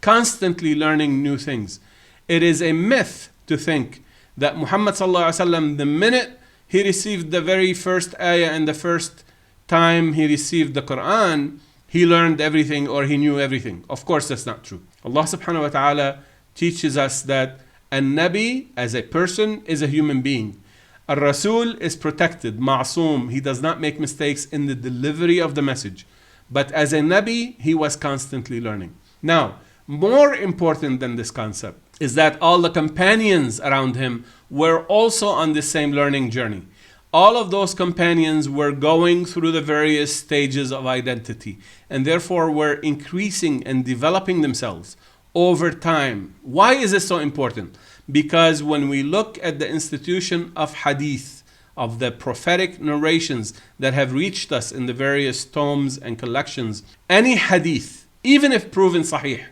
constantly learning new things. It is a myth to think that Muhammad sallallahu alaihi wasallam, the minute he received the very first ayah and the first time he received the Quran, he learned everything or he knew everything. Of course, that's not true. Allah subhanahu wa ta'ala teaches us that a Nabi as a person is a human being. A Rasul is protected, ma'soom. He does not make mistakes in the delivery of the message. But as a Nabi, he was constantly learning. Now, more important than this concept is that all the companions around him were also on the same learning journey. All of those companions were going through the various stages of identity and therefore were increasing and developing themselves over time. Why is this so important? Because when we look at the institution of hadith, of the prophetic narrations that have reached us in the various tomes and collections, any hadith, even if proven sahih,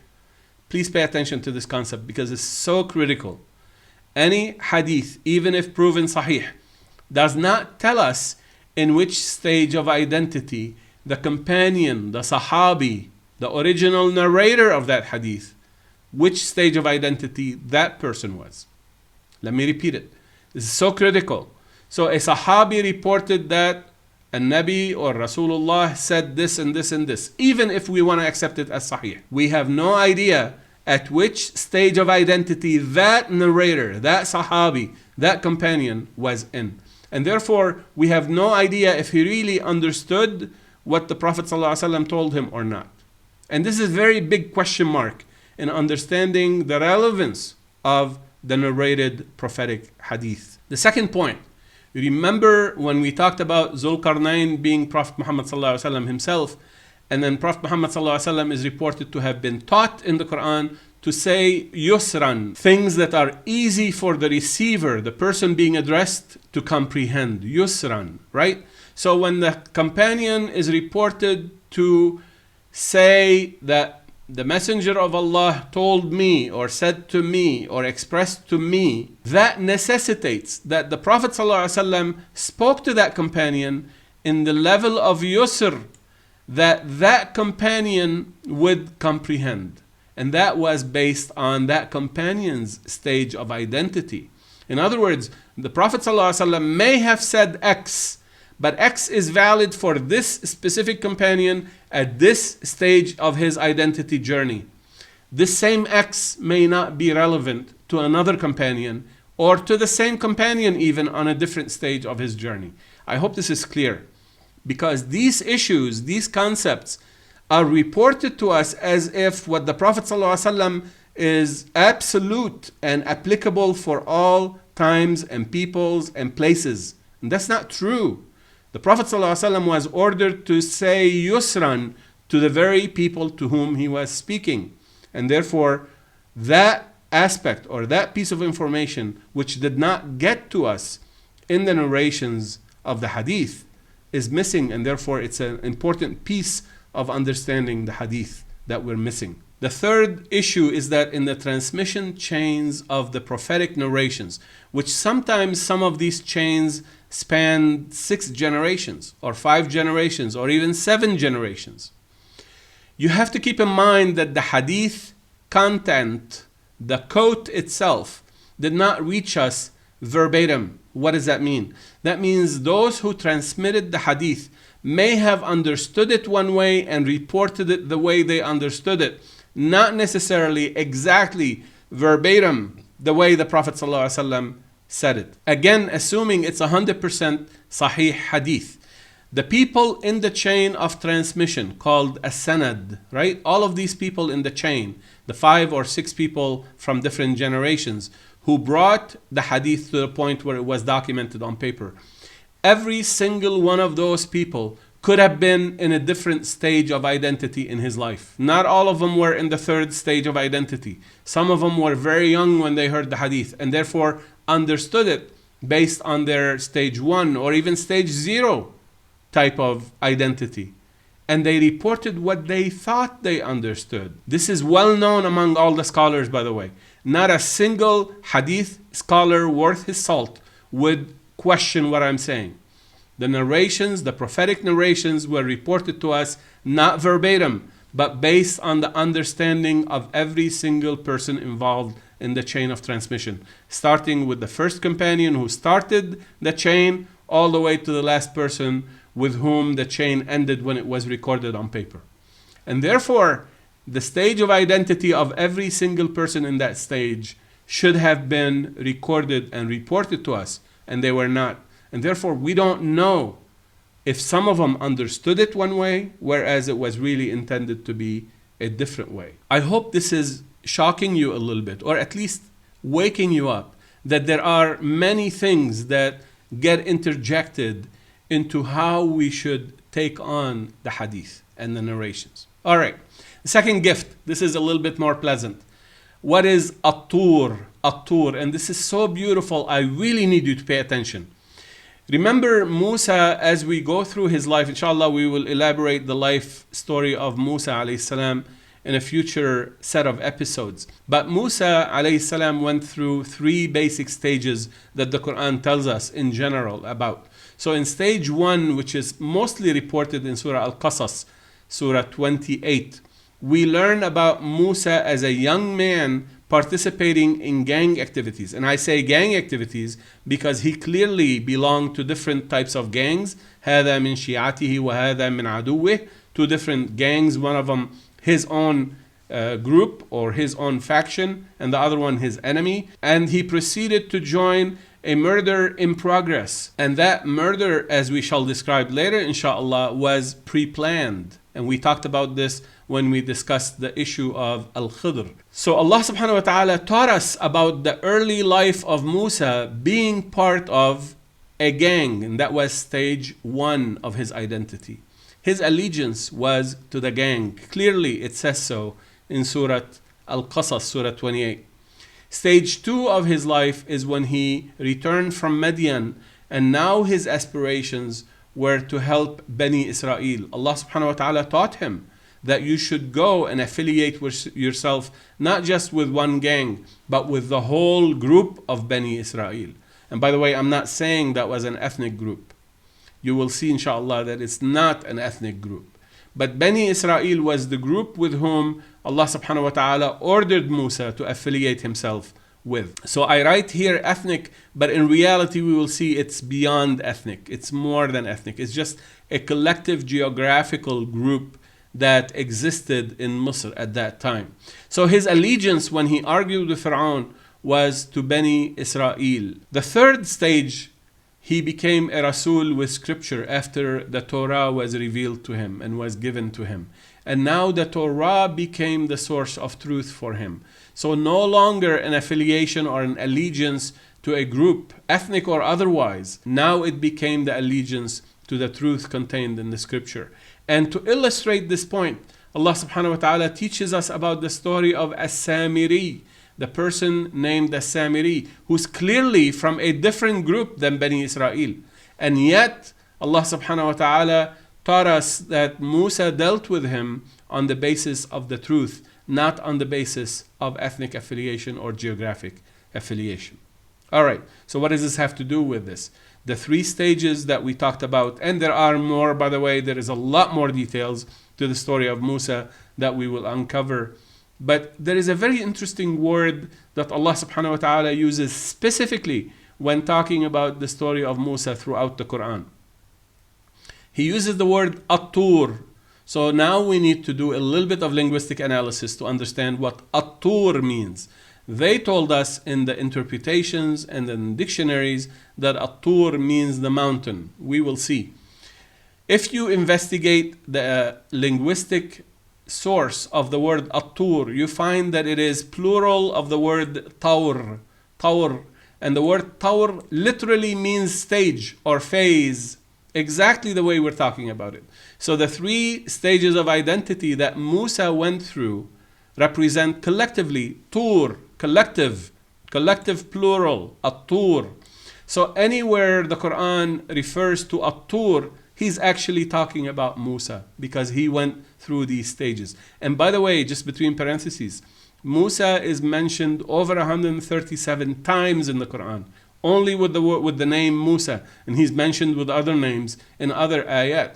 please pay attention to this concept because it's so critical. Any hadith, even if proven sahih, does not tell us in which stage of identity the companion, the sahabi, the original narrator of that hadith, which stage of identity that person was. Let me repeat it. This is so critical. So a sahabi reported that a Nabi or Rasulullah said this and this and this, even if we want to accept it as sahih. We have no idea at which stage of identity that narrator, that Sahabi, that companion was in. And therefore, we have no idea if he really understood what the Prophet ﷺ told him or not. And this is a very big question mark in understanding the relevance of the narrated prophetic hadith. The second point, remember when we talked about Zulqarnain being Prophet Muhammad ﷺ himself, and then Prophet Muhammad ﷺ is reported to have been taught in the Quran to say yusran, things that are easy for the receiver, the person being addressed, to comprehend. Yusran, right? So when the companion is reported to say that the Messenger of Allah told me, or said to me, or expressed to me, that necessitates that the Prophet ﷺ spoke to that companion in the level of yusr, that companion would comprehend. And that was based on that companion's stage of identity. In other words, the Prophet ﷺ may have said X, but X is valid for this specific companion at this stage of his identity journey. This same X may not be relevant to another companion, or to the same companion even on a different stage of his journey. I hope this is clear, because these issues, these concepts, are reported to us as if what the Prophet ﷺ is absolute and applicable for all times and peoples and places. And that's not true. The Prophet ﷺ was ordered to say yusran to the very people to whom he was speaking. And therefore, that aspect or that piece of information which did not get to us in the narrations of the hadith is missing, and therefore it's an important piece of understanding the hadith that we're missing. The third issue is that in the transmission chains of the prophetic narrations, which sometimes some of these chains span 6 generations or 5 generations or even 7 generations, you have to keep in mind that the hadith content, the quote itself, did not reach us verbatim. What does that mean? That means those who transmitted the hadith may have understood it one way and reported it the way they understood it, not necessarily exactly verbatim the way the Prophet ﷺ said it. Again, assuming it's 100% sahih hadith. The people in the chain of transmission called a sanad, right? All of these people in the chain, the 5 or 6 people from different generations who brought the hadith to the point where it was documented on paper. Every single one of those people could have been in a different stage of identity in his life. Not all of them were in the 3rd stage of identity. Some of them were very young when they heard the hadith and therefore understood it based on their stage 1 or even stage 0 type of identity. And they reported what they thought they understood. This is well known among all the scholars, by the way. Not a single hadith scholar worth his salt would question what I'm saying. The narrations, the prophetic narrations, were reported to us not verbatim, but based on the understanding of every single person involved in the chain of transmission, starting with the first companion who started the chain, all the way to the last person with whom the chain ended when it was recorded on paper. And therefore, the stage of identity of every single person in that stage should have been recorded and reported to us, and they were not. And therefore, we don't know if some of them understood it one way, whereas it was really intended to be a different way. I hope this is shocking you a little bit, or at least waking you up, that there are many things that get interjected into how we should take on the hadith and the narrations. All right, the second gift, this is a little bit more pleasant. What is At-Toor? At-Toor, and this is so beautiful, I really need you to pay attention. Remember Musa, as we go through his life, inshallah we will elaborate the life story of Musa alayhi salam in a future set of episodes. But Musa alayhi salam went through 3 basic stages that the Quran tells us in general about. So in stage 1, which is mostly reported in Surah Al-Qasas, Surah 28, we learn about Musa as a young man participating in gang activities. And I say gang activities because he clearly belonged to different types of gangs. هذا من شيعته وهذا من عدوه. 2 different gangs, one of them his own group or his own faction, and the other one his enemy. And he proceeded to join a murder in progress. And that murder, as we shall describe later, inshallah, was pre-planned. And we talked about this when we discussed the issue of Al-Khidr. So Allah subhanahu wa ta'ala taught us about the early life of Musa being part of a gang, and that was stage 1 of his identity. His allegiance was to the gang. Clearly it says so in Surah Al-Qasas, Surah 28. Stage 2 of his life is when he returned from Madian, and now his aspirations were to help Bani Israel. Allah subhanahu wa ta'ala taught him that you should go and affiliate with yourself not just with one gang, but with the whole group of Bani Israel. And by the way, I'm not saying that was an ethnic group. You will see inshallah that it's not an ethnic group. But Bani Israel was the group with whom Allah subhanahu wa ta'ala ordered Musa to affiliate himself with. So I write here ethnic, but in reality we will see it's beyond ethnic. It's more than ethnic. It's just a collective geographical group that existed in Misr at that time. So his allegiance when he argued with FirÄaoun was to Bani Israel. The third stage, he became a Rasul with scripture after the Torah was revealed to him and was given to him. And now the Torah became the source of truth for him. So no longer an affiliation or an allegiance to a group, ethnic or otherwise. Now it became the allegiance to the truth contained in the scripture. And to illustrate this point, Allah subhanahu wa ta'ala teaches us about the story of As-Samiri, the person named As-Samiri, who's clearly from a different group than Bani Israel. And yet, Allah subhanahu wa ta'ala taught us that Musa dealt with him on the basis of the truth, not on the basis of ethnic affiliation or geographic affiliation. Alright, so what does this have to do with this? The 3 stages that we talked about, and there are more, by the way, there is a lot more details to the story of Musa that we will uncover. But there is a very interesting word that Allah subhanahu wa ta'ala uses specifically when talking about the story of Musa throughout the Quran. He uses the word At-Toor. So now we need to do a little bit of linguistic analysis to understand what At-Toor means. They told us in the interpretations and in dictionaries that At-Toor means the mountain. We will see. If you investigate the linguistic source of the word At-Toor, you find that it is plural of the word Tawr. Tawr. And the word Tawr literally means stage or phase, exactly the way we're talking about it. So the 3 stages of identity that Musa went through represent collectively Toor, collective plural, At-Toor. So anywhere the Quran refers to At-Toor, he's actually talking about Musa because he went through these stages. And by the way, just between parentheses, Musa is mentioned over 137 times in the Quran, only with the name Musa, and he's mentioned with other names in other ayat.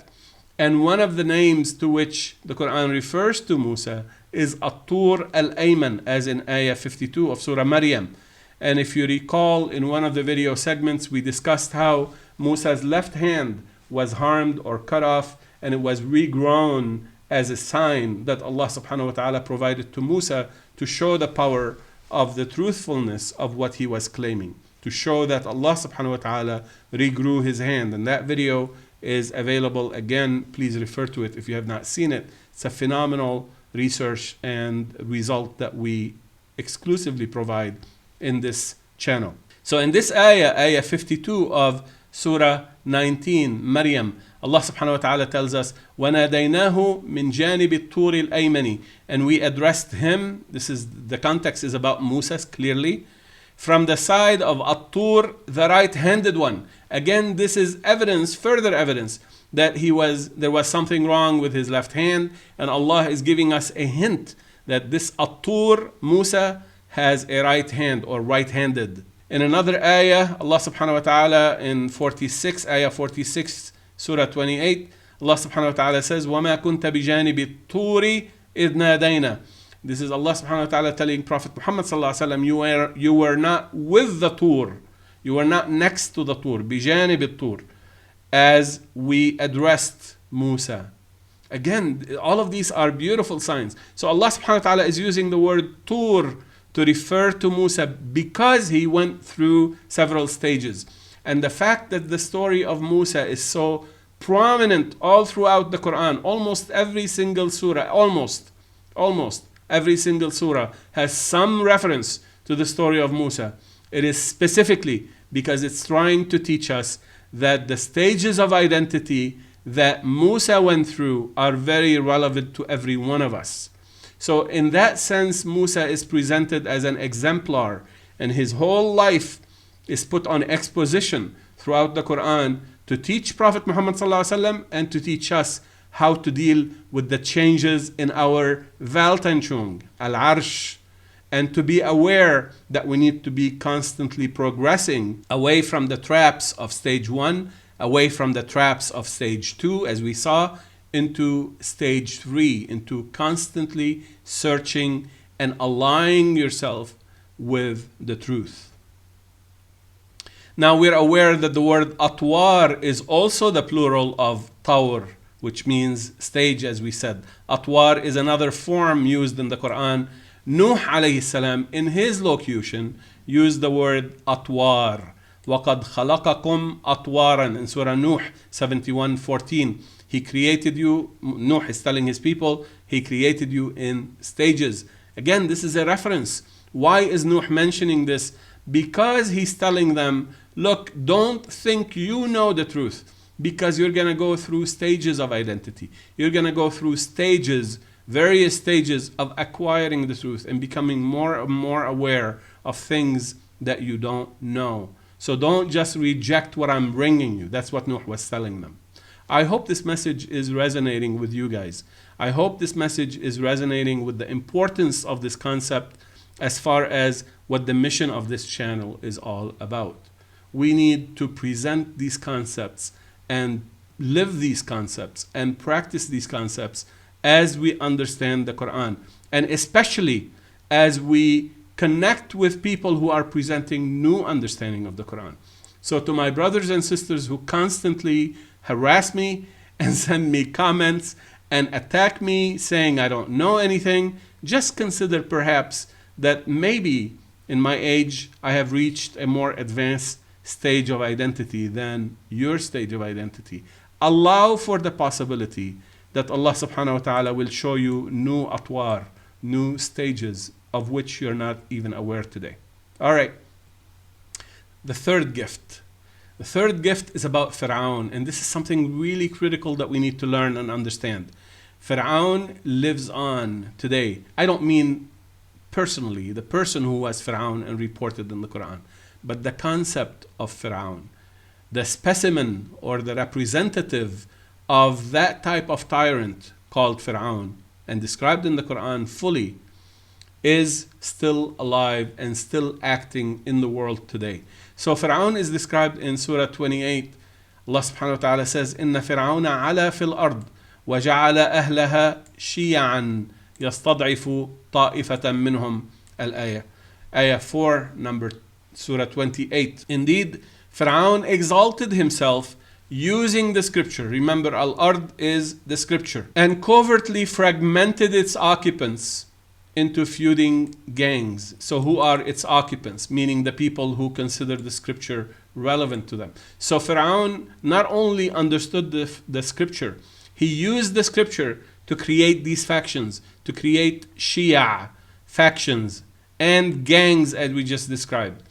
And one of the names to which the Quran refers to Musa is At-Toor al-Ayman, as in ayah 52 of Surah Maryam. And if you recall, in one of the video segments, we discussed how Musa's left hand was harmed or cut off, and it was regrown as a sign that Allah subhanahu wa ta'ala provided to Musa to show the power of the truthfulness of what he was claiming, to show that Allah subhanahu wa ta'ala regrew his hand. And that video is available. Again, please refer to it if you have not seen it. It's a phenomenal research and result that we exclusively provide in this channel. So in this ayah 52 of Surah 19, Maryam, Allah subhanahu wa ta'ala tells us, وَنَادَيْنَاهُ مِنْ جَانِبِ الطُّورِ الْأَيْمَنِ, and we addressed him. This is, the context is about Musa clearly, from the side of At-Toor, the right-handed one. Again, this is evidence, further evidence, that there was something wrong with his left hand, and Allah is giving us a hint that this At-Toor, Musa, has a right hand or right-handed. In another ayah, Allah subhanahu wa ta'ala in 46, ayah 46, Surah 28, Allah subhanahu wa ta'ala says, وَمَا كُنْتَ بِجَانِبِ الطُّورِ إِذْ نَادَيْنَا. This is Allah subhanahu wa ta'ala telling Prophet Muhammad sallallahu alaihi wasallam, you were not with the Toor, you were not next to the Toor, بِجَانِبِ الطُّور, as we addressed Musa. Again, all of these are beautiful signs. So Allah subhanahu wa ta'ala is using the word Ṭūr to refer to Musa because he went through several stages. And the fact that the story of Musa is so prominent all throughout the Quran, almost every single surah, almost every single surah has some reference to the story of Musa. It is specifically because it's trying to teach us that the stages of identity that Musa went through are very relevant to every one of us. So in that sense, Musa is presented as an exemplar, and his whole life is put on exposition throughout the Quran to teach Prophet Muhammad ﷺ and to teach us how to deal with the changes in our Weltanschauung, Al-Arsh, and to be aware that we need to be constantly progressing away from the traps of stage 1, away from the traps of stage 2, as we saw, into stage 3, into constantly searching and aligning yourself with the truth. Now we're aware that the word At-Toor is also the plural of Ṭūr, which means stage, as we said. At-Toor is another form used in the Quran. Nuh alayhi salam, in his locution, used the word At-Toor. وَقَدْ خَلَقَكُمْ أَطْوَارًا in Surah Nuh 71:14. He created you, Nuh is telling his people, he created you in stages. Again, this is a reference. Why is Nuh mentioning this? Because he's telling them, look, don't think you know the truth, because you're going to go through stages of identity. You're going to go through stages, various stages of acquiring the truth and becoming more and more aware of things that you don't know. So don't just reject what I'm bringing you. That's what Nuh was telling them. I hope this message is resonating with you guys. I hope this message is resonating with the importance of this concept as far as what the mission of this channel is all about. We need to present these concepts and live these concepts and practice these concepts as we understand the Quran, and especially as we connect with people who are presenting new understanding of the Quran. So to my brothers and sisters who constantly harass me and send me comments and attack me saying I don't know anything, just consider perhaps that maybe in my age I have reached a more advanced stage of identity than your stage of identity. Allow for the possibility that Allah subhanahu wa ta'ala will show you new atwar, new stages of which you're not even aware today. All right. The third gift. The third gift is about FirÄaoun, and this is something really critical that we need to learn and understand. FirÄaoun lives on today. I don't mean personally, the person who was FirÄaoun and reported in the Quran, but the concept of FirÄaoun, the specimen or the representative of that type of tyrant called FirÄaoun and described in the Quran fully, is still alive and still acting in the world today. So FirÄaoun is described in Surah 28. Allah subhanahu wa ta'ala says, إِنَّ فِرْعَوْنَ عَلَى فِي الْأَرْضِ وَجَعَلَ أَهْلَهَا شِيَعًا يَسْتَضْعِفُ طَائِفَةً مِّنْهُمْ الْآيَةِ. Ayah 4, Surah 28. Indeed, FirÄaoun exalted himself using the scripture. Remember, Al-Ard is the scripture. And covertly fragmented its occupants into feuding gangs. So who are its occupants? Meaning the people who consider the scripture relevant to them. So FirÄaoun not only understood the scripture, he used the scripture to create these factions, to create Shia, factions, and gangs as we just described.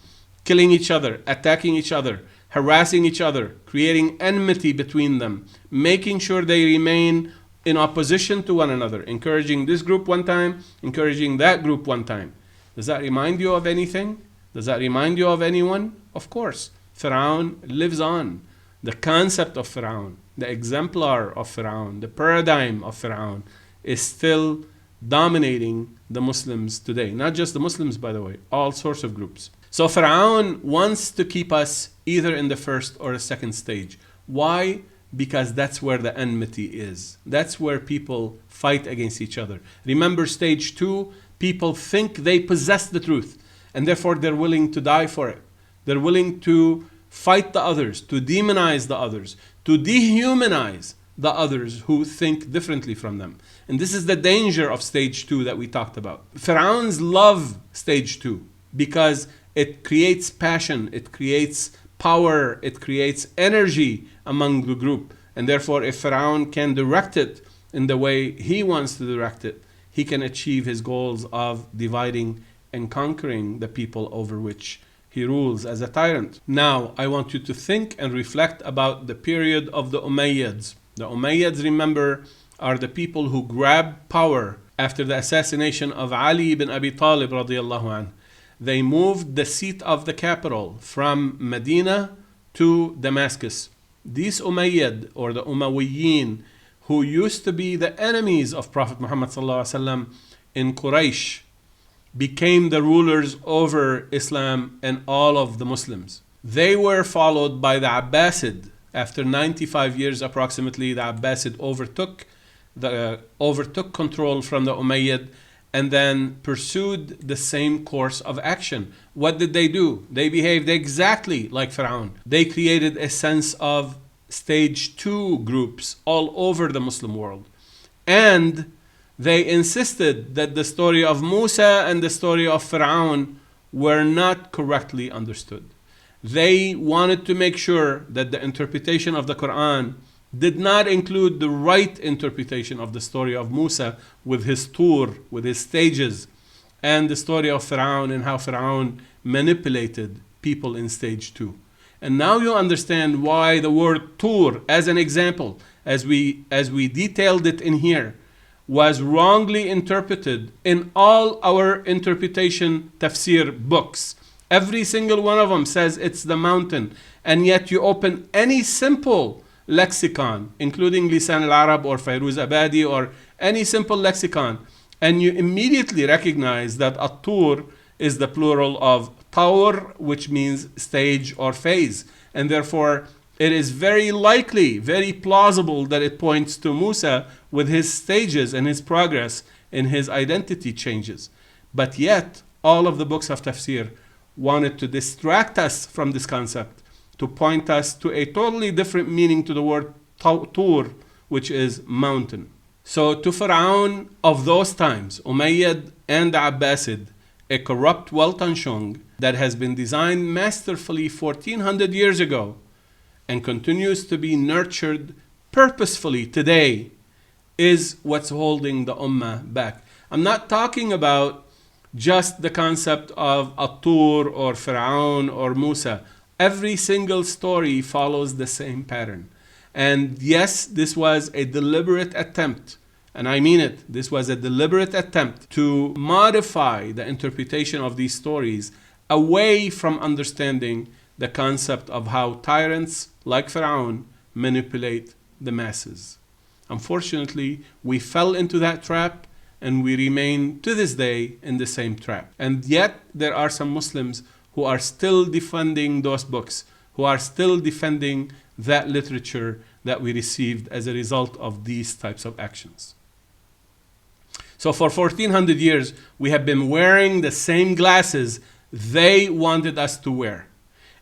Killing each other, attacking each other, harassing each other, creating enmity between them, making sure they remain in opposition to one another, encouraging this group one time, encouraging that group one time. Does that remind you of anything? Does that remind you of anyone? Of course. FirÄaoun lives on. The concept of FirÄaoun, the exemplar of FirÄaoun, the paradigm of FirÄaoun is still dominating the Muslims today. Not just the Muslims, by the way, all sorts of groups. So FirÄaoun wants to keep us either in the first or the second stage. Why? Because that's where the enmity is. That's where people fight against each other. Remember stage 2, people think they possess the truth, and therefore they're willing to die for it. They're willing to fight the others, to demonize the others, to dehumanize the others who think differently from them. And this is the danger of stage 2 that we talked about. Pharaohs love stage 2 because it creates passion, it creates power, it creates energy among the group. And therefore, if FirÄaoun can direct it in the way he wants to direct it, he can achieve his goals of dividing and conquering the people over which he rules as a tyrant. Now, I want you to think and reflect about the period of the Umayyads. The Umayyads, remember, are the people who grabbed power after the assassination of Ali ibn Abi Talib radiallahu anh. They moved the seat of the capital from Medina to Damascus. These Umayyad, or the Umayyin, who used to be the enemies of Prophet Muhammad sallallahu alaihi wasallam in Quraysh, became the rulers over Islam and all of the Muslims. They were followed by the Abbasid. After 95 years approximately, the Abbasid overtook control from the Umayyad and then pursued the same course of action. What did they do? They behaved exactly like FirÄaoun. They created a sense of stage 2 groups all over the Muslim world. And they insisted that the story of Musa and the story of FirÄaun were not correctly understood. They wanted to make sure that the interpretation of the Quran did not include the right interpretation of the story of Musa with his Ṭūr, with his stages, and the story of FirÄaun and how FirÄaun manipulated people in stage 2. And now you understand why the word Ṭūr, as an example, as we detailed it in here, was wrongly interpreted in all our interpretation tafsir books. Every single one of them says it's the mountain, and yet you open any simple lexicon, including Lisan al-Arab or Fairuz Abadi or any simple lexicon, and you immediately recognize that At-Toor is the plural of Tawr, which means stage or phase, and therefore it is very likely, very plausible that it points to Musa with his stages and his progress in his identity changes. But yet, all of the books of tafsir wanted to distract us from this concept, to point us to a totally different meaning to the word Ṭūr, which is mountain. So to FirÄaun of those times, Umayyad and the Abbasid, a corrupt Weltanschauung that has been designed masterfully 1400 years ago and continues to be nurtured purposefully today, is what's holding the Ummah back. I'm not talking about just the concept of At-Toor or FirÄaun or Musa. Every single story follows the same pattern. And yes, this was a deliberate attempt, and I mean it, this was a deliberate attempt to modify the interpretation of these stories away from understanding the concept of how tyrants like FirÄaun manipulate the masses. Unfortunately, we fell into that trap, and we remain to this day in the same trap. And yet there are some Muslims who are still defending those books, who are still defending that literature that we received as a result of these types of actions. So for 1400 years, we have been wearing the same glasses they wanted us to wear.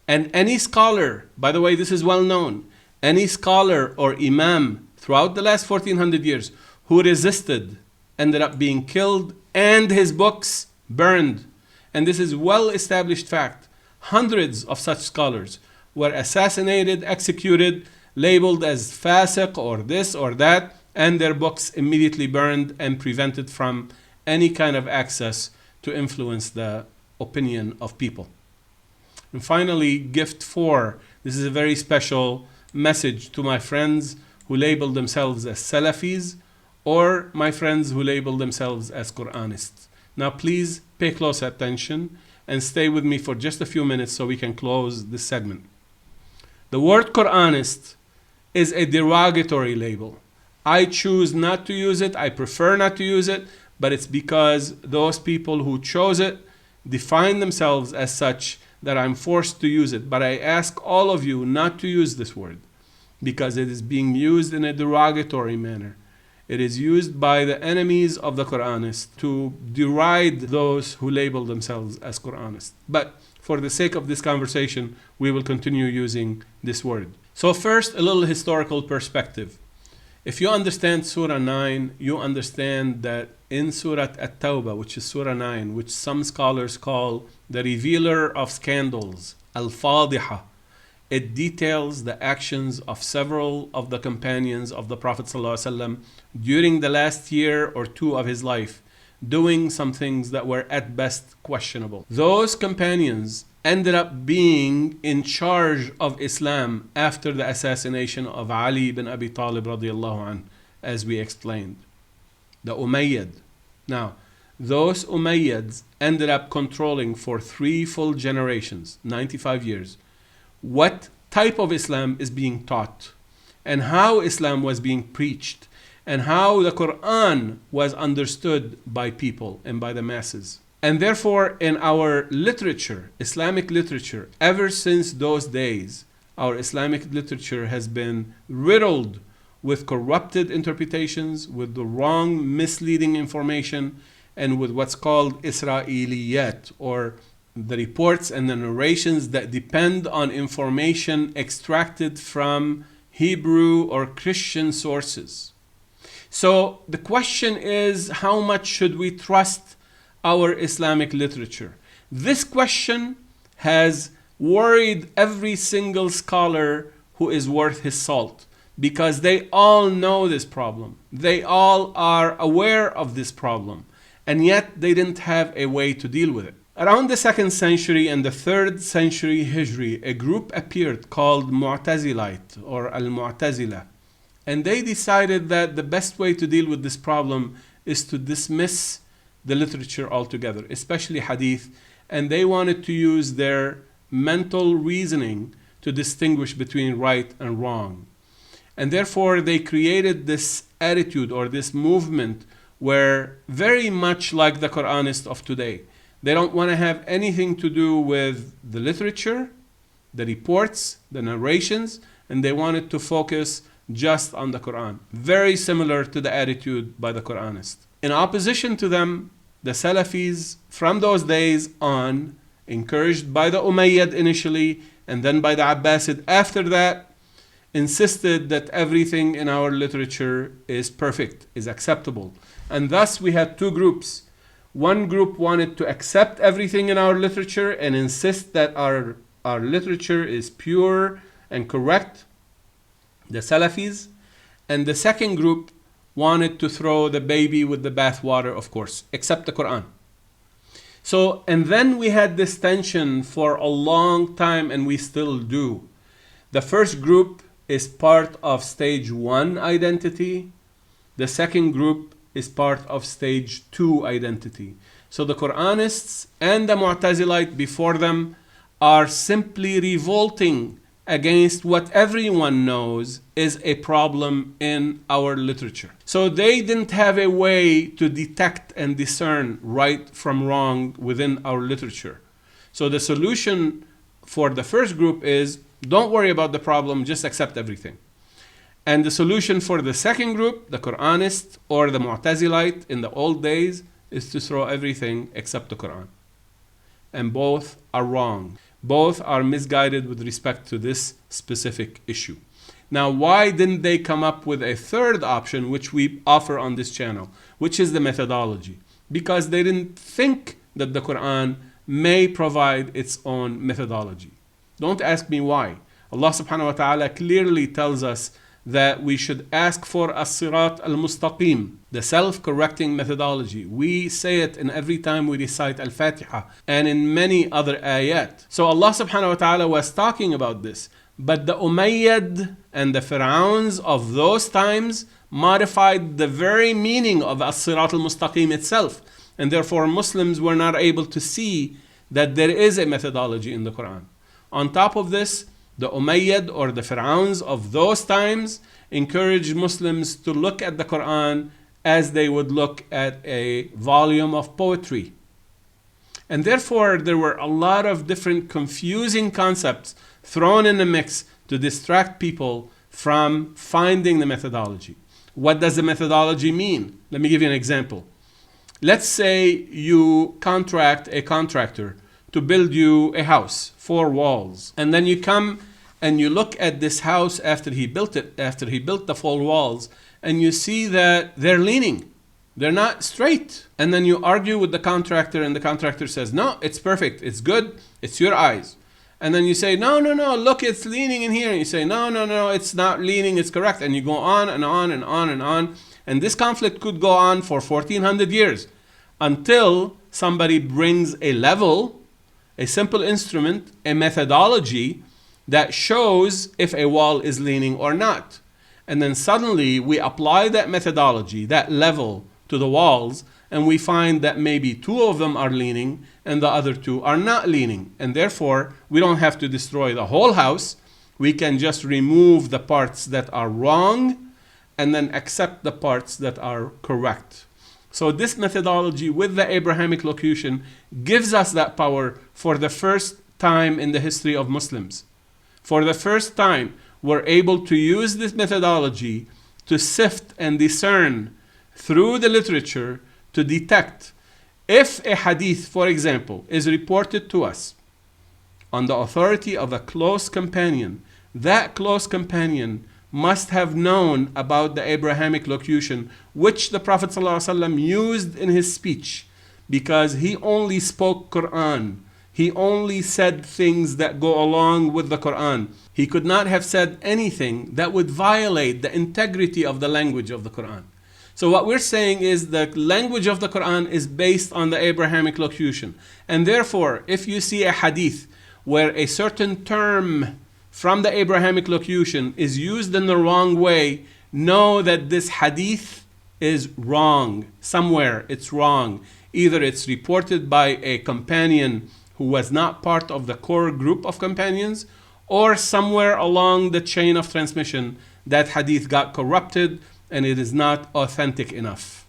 And any scholar, by the way, this is well known, any scholar or Imam throughout the last 1400 years who resisted ended up being killed and his books burned. And this is well-established fact. Hundreds of such scholars were assassinated, executed, labeled as fasiq or this or that, and their books immediately burned and prevented from any kind of access to influence the opinion of people. And finally, gift 4. This is a very special message to my friends who label themselves as Salafis, or my friends who label themselves as Quranists. Now please pay close attention and stay with me for just a few minutes so we can close this segment. The word Qur'anist is a derogatory label. I choose not to use it, I prefer not to use it, but it's because those people who chose it define themselves as such that I'm forced to use it. But I ask all of you not to use this word because it is being used in a derogatory manner. It is used by the enemies of the Quranists to deride those who label themselves as Quranists. But for the sake of this conversation, we will continue using this word. So first, a little historical perspective. If you understand Surah 9, you understand that in Surah At-Tawbah, which is Surah 9, which some scholars call the revealer of scandals, Al-Fadiha, it details the actions of several of the companions of the Prophet ﷺ during the last year or two of his life, doing some things that were at best questionable. Those companions ended up being in charge of Islam after the assassination of Ali ibn Abi Talib radiallahu anh, as we explained. The Umayyad. Now, those Umayyads ended up controlling for 3 full generations, 95 years, what type of Islam is being taught, and how Islam was being preached, and how the Quran was understood by people and by the masses. And therefore, in our literature, Islamic literature, ever since those days, our Islamic literature has been riddled with corrupted interpretations, with the wrong, misleading information, and with what's called Isra'iliyat, or the reports and the narrations that depend on information extracted from Hebrew or Christian sources. So the question is, how much should we trust our Islamic literature? This question has worried every single scholar who is worth his salt, because they all know this problem. They all are aware of this problem, and yet they didn't have a way to deal with it. Around the 2nd century and the 3rd century Hijri, a group appeared called Mu'tazilite or Al-Mu'tazila, and they decided that the best way to deal with this problem is to dismiss the literature altogether, especially hadith, and they wanted to use their mental reasoning to distinguish between right and wrong. And therefore they created this attitude or this movement where, very much like the Quranists of today, they don't want to have anything to do with the literature, the reports, the narrations, and they wanted to focus just on the Quran. Very similar to the attitude by the Quranists. In opposition to them, the Salafis from those days on, encouraged by the Umayyad initially and then by the Abbasid after that, insisted that everything in our literature is perfect, is acceptable. And thus we had 2 groups. One group wanted to accept everything in our literature and insist that our literature is pure and correct, the Salafis. And the second group wanted to throw the baby with the bathwater, of course, except the Quran. So, and then we had this tension for a long time, and we still do. The first group is part of stage 1 identity. The second group is part of stage 2 identity. So the Quranists and the Mu'tazilite before them are simply revolting against what everyone knows is a problem in our literature. So they didn't have a way to detect and discern right from wrong within our literature. So the solution for the first group is, don't worry about the problem, just accept everything. And the solution for the second group, the Quranist or the Mu'tazilite in the old days, is to throw everything except the Quran. And both are wrong. Both are misguided with respect to this specific issue. Now, why didn't they come up with a third option, which we offer on this channel, which is the methodology? Because they didn't think that the Quran may provide its own methodology. Don't ask me why. Allah subhanahu wa ta'ala clearly tells us that we should ask for as-sirat al-mustaqim, the self-correcting methodology. We say it in every time we recite al-Fatiha and in many other ayat. So Allah subhanahu wa ta'ala was talking about this. But the Umayyad and the FirÄauns of those times modified the very meaning of as-sirat al-mustaqim itself. And therefore Muslims were not able to see that there is a methodology in the Quran. On top of this, the Umayyad or the FirÄauns of those times encouraged Muslims to look at the Quran as they would look at a volume of poetry. And therefore, there were a lot of different confusing concepts thrown in the mix to distract people from finding the methodology. What does the methodology mean? Let me give you an example. Let's say you contract a contractor to build you a house, 4 walls, and then you come and you look at this house after he built it, after he built the full walls, and you see that they're leaning. They're not straight. And then you argue with the contractor, and the contractor says, no, it's perfect, it's good, it's your eyes. And then you say, no, look, it's leaning in here. And you say, no, it's not leaning, it's correct. And you go on and on and on and on. And this conflict could go on for 1400 years until somebody brings a level, a simple instrument, a methodology that shows if a wall is leaning or not. And then suddenly we apply that methodology, that level, to the walls, and we find that maybe 2 of them are leaning and the other 2 are not leaning. And therefore, we don't have to destroy the whole house. We can just remove the parts that are wrong and then accept the parts that are correct. So this methodology with the Abrahamic locution gives us that power for the first time in the history of Muslims. For the first time, we're able to use this methodology to sift and discern through the literature to detect if a hadith, for example, is reported to us on the authority of a close companion. That close companion must have known about the Abrahamic locution, which the Prophet ﷺ used in his speech, because he only spoke Quran. He only said things that go along with the Quran. He could not have said anything that would violate the integrity of the language of the Quran. So what we're saying is the language of the Quran is based on the Abrahamic locution. And therefore, if you see a hadith where a certain term from the Abrahamic locution is used in the wrong way, know that this hadith is wrong. Somewhere it's wrong. Either it's reported by a companion who was not part of the core group of companions, or somewhere along the chain of transmission that hadith got corrupted and it is not authentic enough.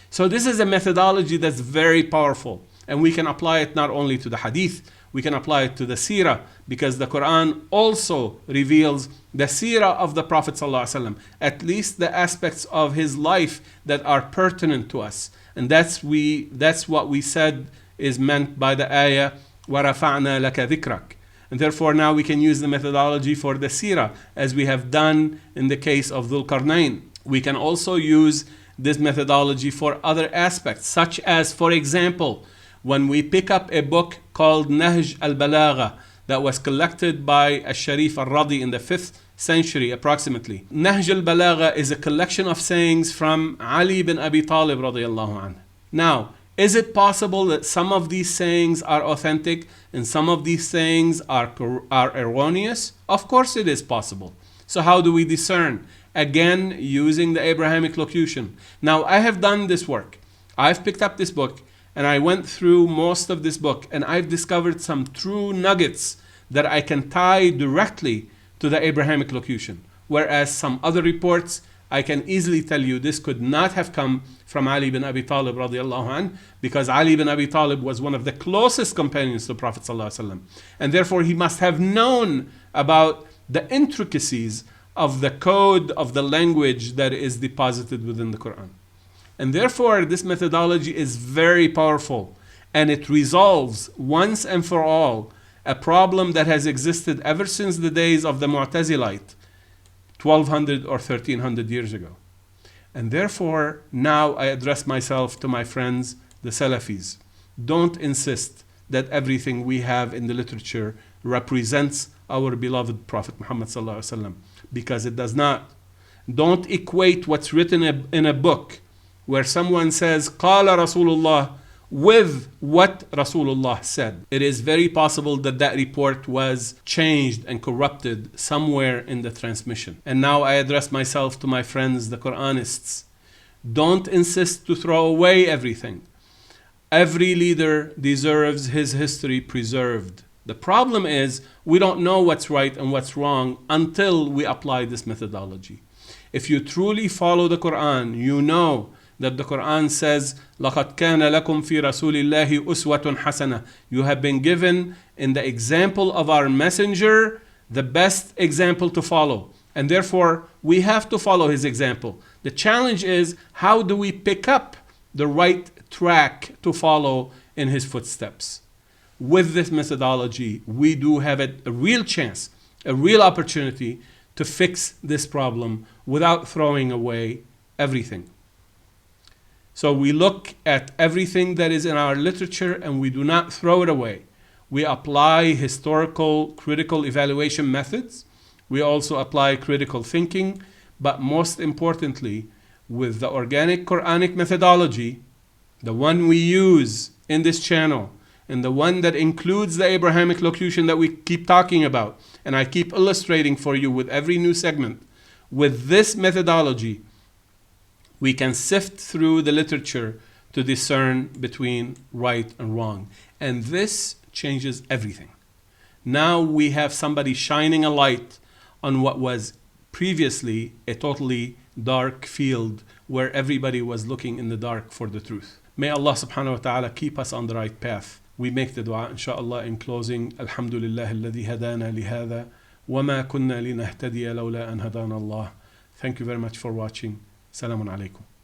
So this is a methodology that's very powerful, and we can apply it not only to the hadith, we can apply it to the seerah, because the Quran also reveals the seerah of the Prophet ﷺ, at least the aspects of his life that are pertinent to us. And that's what we said is meant by the ayah, وَرَفَعْنَا لَكَ ذِكْرَكَ. And therefore now we can use the methodology for the seerah, as we have done in the case of Dhul Qarnayn. We can also use this methodology for other aspects, such as, for example, when we pick up a book called Nahj al-Balagha that was collected by Al-Sharif al-Radi in the 5th century approximately. Nahj al-Balagha is a collection of sayings from Ali bin Abi Talib radiyallahu anhu. Now, is it possible that some of these sayings are authentic and some of these sayings are erroneous? Of course it is possible. So how do we discern? Again, using the Abrahamic locution. Now, I have done this work. I've picked up this book and I went through most of this book, and I've discovered some true nuggets that I can tie directly to the Abrahamic locution. Whereas some other reports, I can easily tell you this could not have come from Ali bin Abi Talib radiallahu anh, because Ali bin Abi Talib was one of the closest companions to the Prophet ﷺ. And therefore he must have known about the intricacies of the code of the language that is deposited within the Quran. And therefore this methodology is very powerful, and it resolves once and for all a problem that has existed ever since the days of the Mu'tazilite 1200 or 1300 years ago. And therefore now I address myself to my friends, the Salafis. Don't insist that everything we have in the literature represents our beloved Prophet Muhammad sallallahu alaihi wasallam, because it does not. Don't equate what's written in a book where someone says Qala Rasulullah with what Rasulullah said. It is very possible that that report was changed and corrupted somewhere in the transmission. And now I address myself to my friends, the Quranists. Don't insist to throw away everything. Every leader deserves his history preserved. The problem is we don't know what's right and what's wrong until we apply this methodology. If you truly follow the Quran, you know that the Quran says, لَقَدْ كَانَ لَكُمْ فِي رَسُولِ اللَّهِ أُسْوَةٌ حَسَنَةٌ. You have been given in the example of our messenger the best example to follow. And therefore, we have to follow his example. The challenge is, how do we pick up the right track to follow in his footsteps? With this methodology, we do have a real chance a real opportunity to fix this problem without throwing away everything. So we look at everything that is in our literature and we do not throw it away. We apply historical critical evaluation methods. We also apply critical thinking, but most importantly, with the organic Quranic methodology, the one we use in this channel, and the one that includes the Abrahamic locution that we keep talking about, and I keep illustrating for you with every new segment, with this methodology, we can sift through the literature to discern between right and wrong. And this changes everything. Now we have somebody shining a light on what was previously a totally dark field where everybody was looking in the dark for the truth. May Allah subhanahu wa ta'ala keep us on the right path. We make the dua inshallah in closing. Alhamdulillah alladhi hadana lihada wa ma kunna linahtadiya lawla an hadana Allah. Thank you very much for watching. Salamun alaikum.